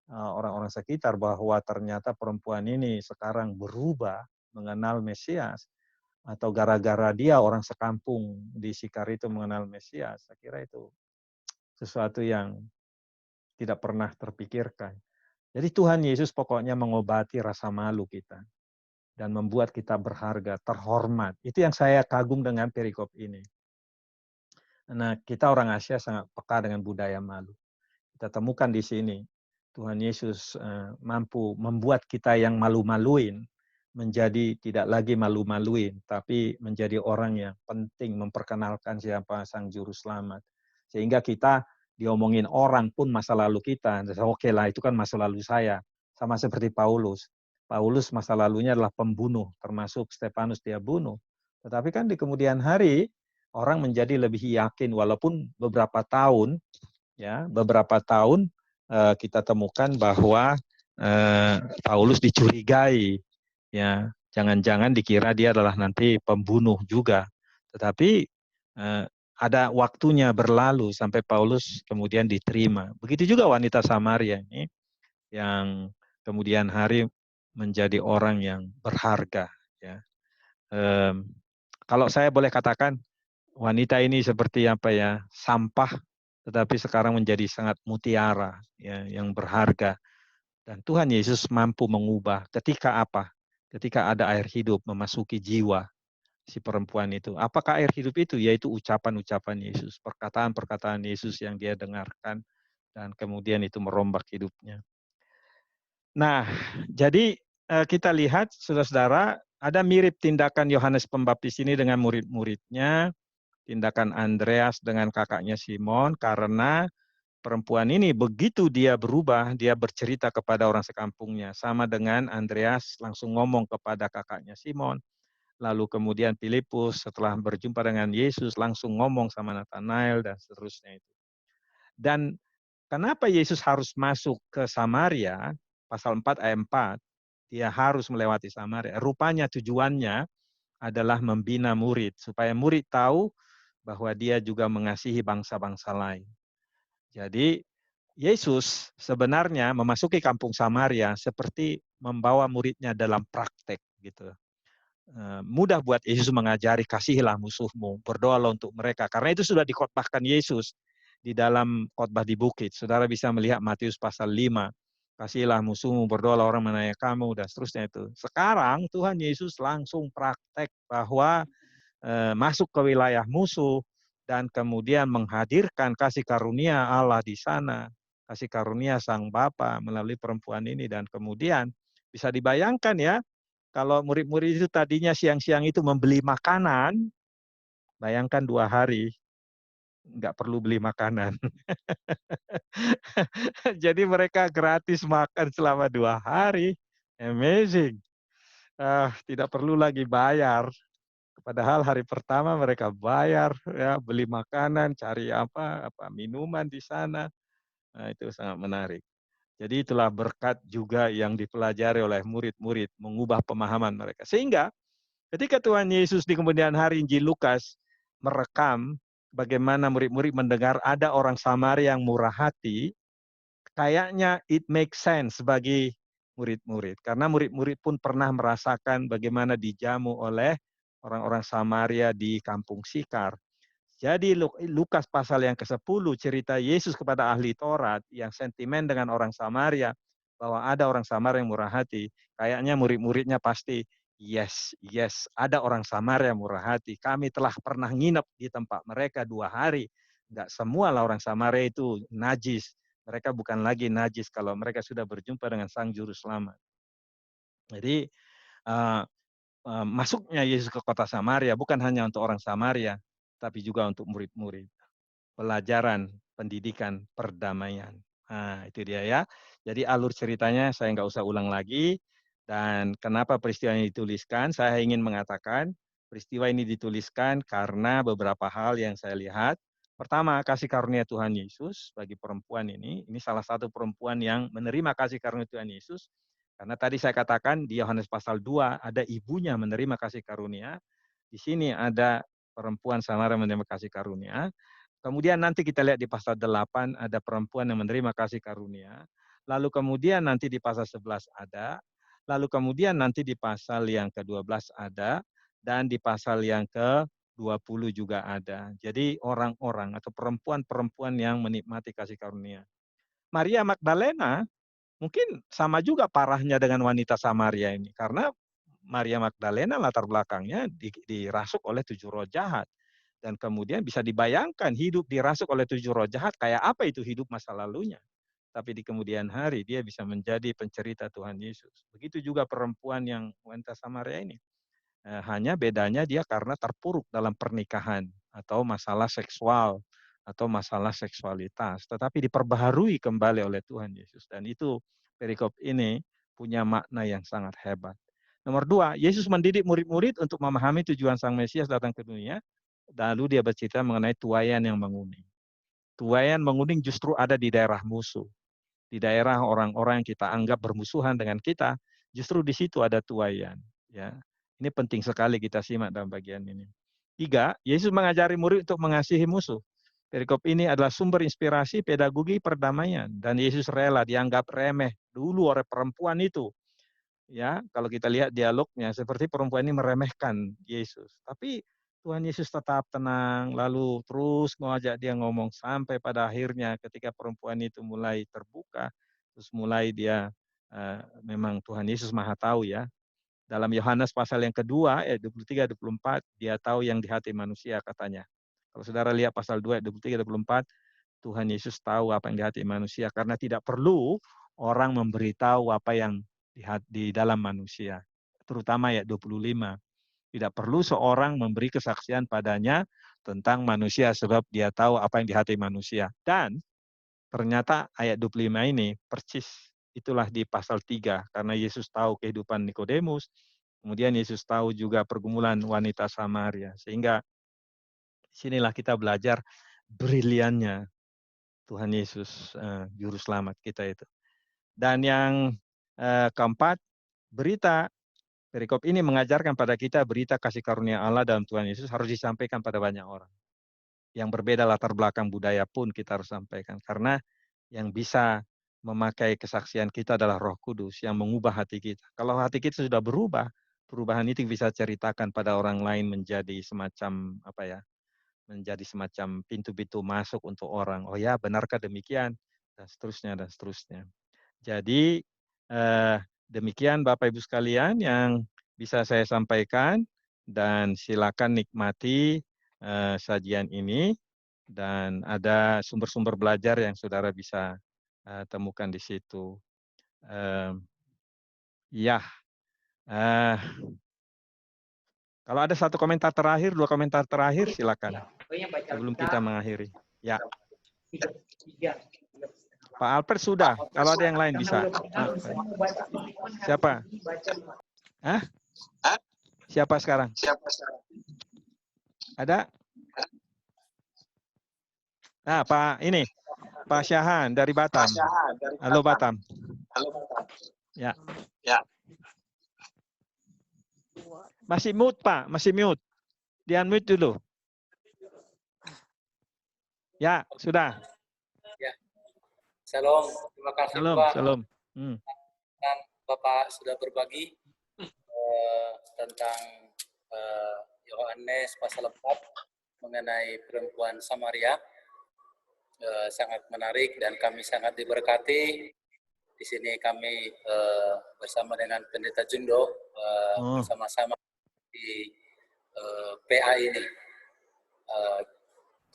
orang-orang sekitar bahwa ternyata perempuan ini sekarang berubah mengenal Mesias, atau gara-gara dia orang sekampung di Sikar itu mengenal Mesias. Saya kira itu sesuatu yang tidak pernah terpikirkan. Jadi Tuhan Yesus pokoknya mengobati rasa malu kita dan membuat kita berharga, terhormat. Itu yang saya kagum dengan perikop ini. Nah, kita orang Asia sangat peka dengan budaya malu. Kita temukan di sini, Tuhan Yesus mampu membuat kita yang malu-maluin menjadi tidak lagi malu-maluin, tapi menjadi orang yang penting memperkenalkan siapa Sang Juru Selamat. Sehingga kita diomongin orang pun masa lalu kita, oke lah itu kan masa lalu saya. Sama seperti Paulus. Paulus masa lalunya adalah pembunuh, termasuk Stefanus dia bunuh. Tetapi kan di kemudian hari, orang menjadi lebih yakin, walaupun beberapa tahun kita temukan bahwa Paulus dicurigai, ya jangan-jangan dikira dia adalah nanti pembunuh juga. Tetapi ada waktunya berlalu sampai Paulus kemudian diterima. Begitu juga wanita Samaria ini yang kemudian hari menjadi orang yang berharga. Ya. Kalau saya boleh katakan, wanita ini seperti sampah, tetapi sekarang menjadi sangat mutiara, ya, yang berharga. Dan Tuhan Yesus mampu mengubah ketika apa? Ketika ada air hidup memasuki jiwa si perempuan itu. Apakah air hidup itu? Yaitu ucapan-ucapan Yesus, perkataan-perkataan Yesus yang dia dengarkan, dan kemudian itu merombak hidupnya. Nah, jadi kita lihat, saudara-saudara, ada mirip tindakan Yohanes Pembaptis ini dengan murid-muridnya, tindakan Andreas dengan kakaknya Simon, karena perempuan ini begitu dia berubah, dia bercerita kepada orang sekampungnya. Sama dengan Andreas langsung ngomong kepada kakaknya Simon. Lalu kemudian Filipus setelah berjumpa dengan Yesus langsung ngomong sama Nathanael dan seterusnya itu. Dan kenapa Yesus harus masuk ke Samaria? Pasal 4 ayat 4, dia harus melewati Samaria. Rupanya tujuannya adalah membina murid, supaya murid tahu bahwa dia juga mengasihi bangsa-bangsa lain. Jadi Yesus sebenarnya memasuki kampung Samaria seperti membawa muridnya dalam praktek gitu. Mudah buat Yesus mengajari, kasihilah musuhmu, berdoalah untuk mereka. Karena itu sudah dikhotbahkan Yesus di dalam khotbah di bukit. Saudara bisa melihat Matius pasal 5. Kasihilah musuhmu, berdoalah orang menanya kamu, dan seterusnya itu. Sekarang Tuhan Yesus langsung praktek bahwa masuk ke wilayah musuh dan kemudian menghadirkan kasih karunia Allah di sana. Kasih karunia Sang Bapa melalui perempuan ini. Dan kemudian bisa dibayangkan ya, kalau murid-murid itu tadinya siang-siang itu membeli makanan, bayangkan 2 hari nggak perlu beli makanan. Jadi mereka gratis makan selama 2 hari. Amazing. Tidak perlu lagi bayar. Padahal hari pertama mereka bayar, ya, beli makanan, cari apa minuman di sana. Nah, itu sangat menarik. Jadi itulah berkat juga yang dipelajari oleh murid-murid, mengubah pemahaman mereka. Sehingga ketika Tuhan Yesus di kemudian hari, Injil Lukas merekam bagaimana murid-murid mendengar ada orang Samaria yang murah hati, kayaknya it makes sense bagi murid-murid. Karena murid-murid pun pernah merasakan bagaimana dijamu oleh orang-orang Samaria di kampung Sikar. Jadi Lukas pasal yang ke-10, cerita Yesus kepada ahli Taurat yang sentimen dengan orang Samaria, bahwa ada orang Samaria yang murah hati, kayaknya murid-muridnya pasti, yes, ada orang Samaria yang murah hati. Kami telah pernah nginep di tempat mereka 2 hari. Enggak semua lah orang Samaria itu najis. Mereka bukan lagi najis kalau mereka sudah berjumpa dengan Sang Juru Selamat. Jadi masuknya Yesus ke kota Samaria bukan hanya untuk orang Samaria, tapi juga untuk murid-murid. Pelajaran, pendidikan, perdamaian. Nah, itu dia ya. Jadi alur ceritanya saya nggak usah ulang lagi. Dan kenapa peristiwa ini dituliskan? Saya ingin mengatakan peristiwa ini dituliskan karena beberapa hal yang saya lihat. Pertama, kasih karunia Tuhan Yesus bagi perempuan ini. Ini salah satu perempuan yang menerima kasih karunia Tuhan Yesus. Karena tadi saya katakan di Yohanes pasal 2 ada ibunya menerima kasih karunia. Di sini ada perempuan Samaria menerima kasih karunia. Kemudian nanti kita lihat di pasal 8 ada perempuan yang menerima kasih karunia. Lalu kemudian nanti di pasal 11 ada. Lalu kemudian nanti di pasal yang ke-12 ada. Dan di pasal yang ke-20 juga ada. Jadi orang-orang atau perempuan-perempuan yang menikmati kasih karunia. Maria Magdalena mungkin sama juga parahnya dengan wanita Samaria ini. Karena Maria Magdalena latar belakangnya dirasuk oleh 7 roh jahat. Dan kemudian bisa dibayangkan hidup dirasuk oleh 7 roh jahat, kayak apa itu hidup masa lalunya. Tapi di kemudian hari dia bisa menjadi pencerita Tuhan Yesus. Begitu juga perempuan yang wanita Samaria ini. Hanya bedanya dia karena terpuruk dalam pernikahan atau masalah seksual atau masalah seksualitas. Tetapi diperbaharui kembali oleh Tuhan Yesus. Dan itu perikop ini punya makna yang sangat hebat. Nomor 2, Yesus mendidik murid-murid untuk memahami tujuan Sang Mesias datang ke dunia. Lalu dia bercerita mengenai tuaian yang menguning. Tuaian menguning justru ada di daerah musuh. Di daerah orang-orang yang kita anggap bermusuhan dengan kita, justru di situ ada tuaian. Ya, ini penting sekali kita simak dalam bagian ini. 3, Yesus mengajari murid untuk mengasihi musuh. Perikop ini adalah sumber inspirasi pedagogi perdamaian. Dan Yesus rela dianggap remeh dulu oleh perempuan itu. Ya, kalau kita lihat dialognya, seperti perempuan ini meremehkan Yesus. Tapi Tuhan Yesus tetap tenang, lalu terus mengajak dia ngomong sampai pada akhirnya ketika perempuan itu mulai terbuka, terus mulai dia memang Tuhan Yesus Maha tahu ya. Dalam Yohanes pasal yang kedua, ayat 23-24, dia tahu yang di hati manusia katanya. Kalau saudara lihat pasal 2, ayat 23-24, Tuhan Yesus tahu apa yang di hati manusia, karena tidak perlu orang memberitahu apa yang di dalam manusia. Terutama ayat 25. Tidak perlu seorang memberi kesaksian padanya tentang manusia sebab dia tahu apa yang di hati manusia. Dan ternyata ayat 25 ini persis itulah di pasal 3 karena Yesus tahu kehidupan Nikodemus, kemudian Yesus tahu juga pergumulan wanita Samaria. Sehingga sinilah kita belajar briliannya Tuhan Yesus juru selamat kita itu. Dan yang keempat, berita perikop ini mengajarkan pada kita berita kasih karunia Allah dalam Tuhan Yesus harus disampaikan pada banyak orang. Yang berbeda latar belakang budaya pun kita harus sampaikan. Karena yang bisa memakai kesaksian kita adalah Roh Kudus yang mengubah hati kita. Kalau hati kita sudah berubah, perubahan itu bisa ceritakan pada orang lain menjadi semacam apa ya? Menjadi semacam pintu-pintu masuk untuk orang. Oh ya, benarkah demikian? Dan seterusnya dan seterusnya. Jadi demikian Bapak Ibu sekalian yang bisa saya sampaikan, dan silakan nikmati sajian ini, dan ada sumber-sumber belajar yang saudara bisa temukan di situ. Ya, kalau ada satu komentar terakhir, 2 komentar terakhir, silakan sebelum kita mengakhiri. Ya. Pak Alfred sudah. Kalau ada yang lain bisa. Siapa? Hah? Siapa sekarang? Ada? Nah, Pak ini. Pak Syahan dari Batam. Halo Batam. Ya. Masih mute, Pak. Masih mute. Di-unmute dulu. Ya, sudah. Ya. Shalom, terima kasih Shalom, Pak. shalom. Dan Bapak sudah berbagi tentang Yohanes pasal 4 mengenai perempuan Samaria. Sangat menarik dan kami sangat diberkati. Di sini kami bersama dengan Pendeta Jundo bersama-sama di PA ini.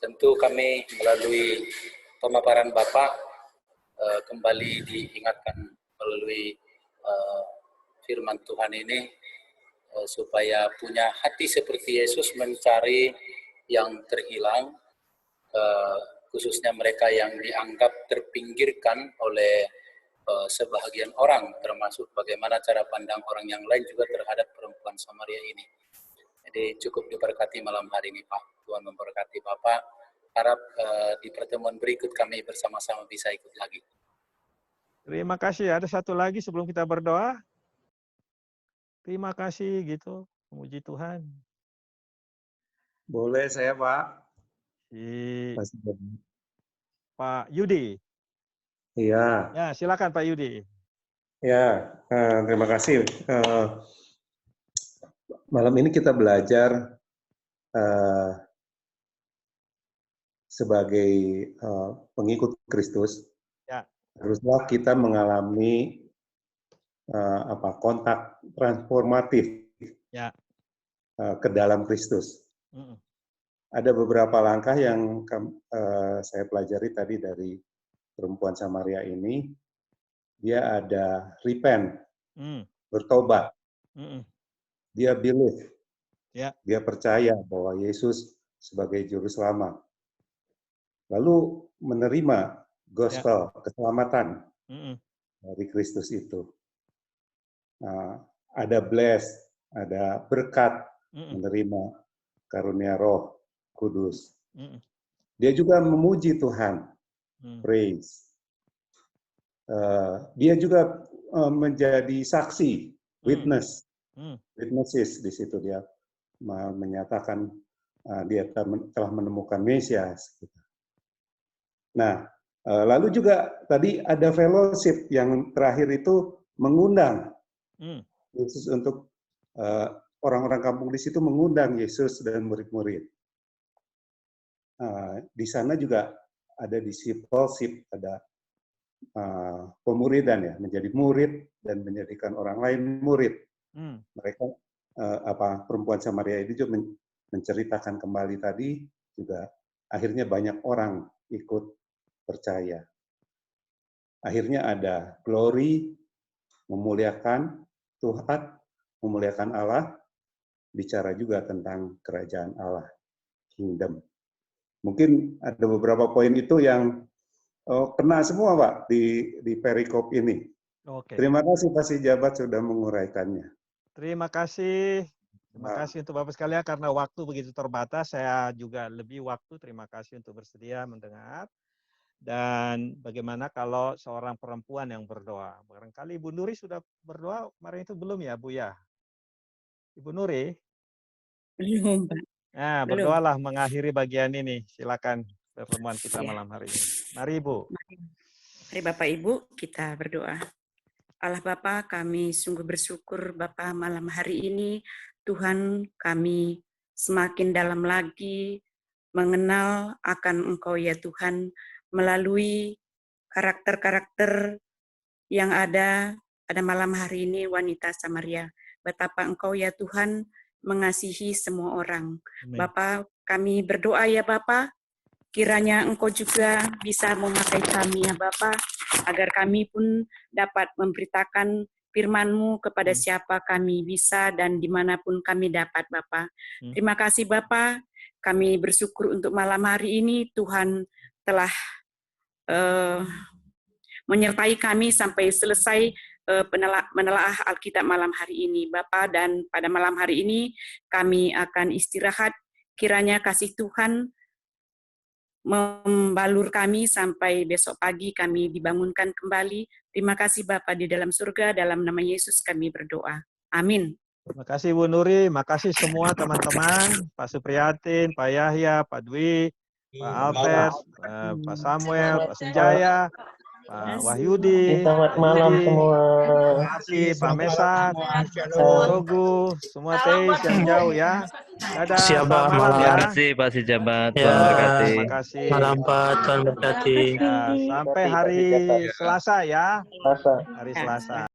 Tentu kami melalui pemaparan Bapak kembali diingatkan melalui firman Tuhan ini supaya punya hati seperti Yesus mencari yang terhilang, khususnya mereka yang dianggap terpinggirkan oleh sebahagian orang, termasuk bagaimana cara pandang orang yang lain juga terhadap perempuan Samaria ini. Jadi cukup diberkati malam hari ini Pak. Tuhan memberkati Bapak. Harap di pertemuan berikut kami bersama-sama bisa ikut lagi. Terima kasih. Ada satu lagi sebelum kita berdoa. Terima kasih gitu. Memuji Tuhan. Boleh saya Pak? Pak Yudi. Iya. Ya, silakan Pak Yudi. Ya, terima kasih. Malam ini kita belajar sebagai pengikut Kristus, ya, haruslah kita mengalami kontak transformatif ya, ke dalam Kristus. Ada beberapa langkah yang saya pelajari tadi dari perempuan Samaria ini. Dia ada repent, bertobat. Dia believe, dia percaya bahwa Yesus sebagai juru selamat. Lalu menerima gospel, keselamatan dari Kristus itu. Nah, ada bless, ada berkat, menerima karunia Roh Kudus. Dia juga memuji Tuhan, praise. Dia juga menjadi saksi, witness. Witnesses di situ dia menyatakan dia telah menemukan Mesias. Nah, lalu juga tadi ada fellowship yang terakhir itu mengundang Yesus untuk orang-orang kampung di situ, mengundang Yesus dan murid-murid. Di sana juga ada discipleship, ada pemuridan ya, menjadi murid dan menjadikan orang lain murid. Mereka perempuan Samaria itu juga menceritakan kembali tadi, juga akhirnya banyak orang ikut percaya. Akhirnya ada glory, memuliakan Tuhan, memuliakan Allah, bicara juga tentang kerajaan Allah, kingdom. Mungkin ada beberapa poin itu yang kena semua Pak di perikop ini. Oke. Terima kasih Pak Sijabat sudah menguraikannya. Terima kasih. Terima kasih untuk Bapak sekalian, karena waktu begitu terbatas, saya juga lebih waktu. Terima kasih untuk bersedia mendengar. Dan bagaimana kalau seorang perempuan yang berdoa? Barangkali Ibu Nuri sudah berdoa kemarin itu belum ya, Bu ya? Ibu Nuri? Belum, Pak. Nah, berdoalah mengakhiri bagian ini. Silakan pertemuan kita malam hari ini. Mari Ibu. Mari Bapak Ibu kita berdoa. Allah Bapa, kami sungguh bersyukur Bapa malam hari ini Tuhan kami semakin dalam lagi mengenal akan Engkau ya Tuhan melalui karakter-karakter yang ada pada malam hari ini wanita Samaria. Betapa Engkau ya Tuhan mengasihi semua orang. Amin. Bapa, kami berdoa ya Bapa, kiranya Engkau juga bisa memakai kami ya Bapa, agar kami pun dapat memberitakan firman-Mu kepada siapa kami bisa dan dimanapun kami dapat Bapa. Terima kasih Bapa, kami bersyukur untuk malam hari ini Tuhan telah menyertai kami sampai selesai menelaah Alkitab malam hari ini Bapa, dan pada malam hari ini kami akan istirahat, kiranya kasih Tuhan membalur kami sampai besok pagi kami dibangunkan kembali. Terima kasih Bapa di dalam surga, dalam nama Yesus kami berdoa. Amin. Terima kasih Bu Nuri, makasih semua teman-teman, Pak Supriyatin, Pak Yahya, Pak Dwi, Pak Alves, Pak Samuel, Pak Senjaya, Pak Wahyudi, Selamat malam semua. Terima kasih Pak Mesan, Gogu, semua teis yang jauh ya. Dadah, Siapa selamat malam ya. Terima kasih Pak Sijabat. Ya, Terima kasih. malam Pak, Tuhan berkati. Ya, sampai hari Selasa ya. Hari Selasa.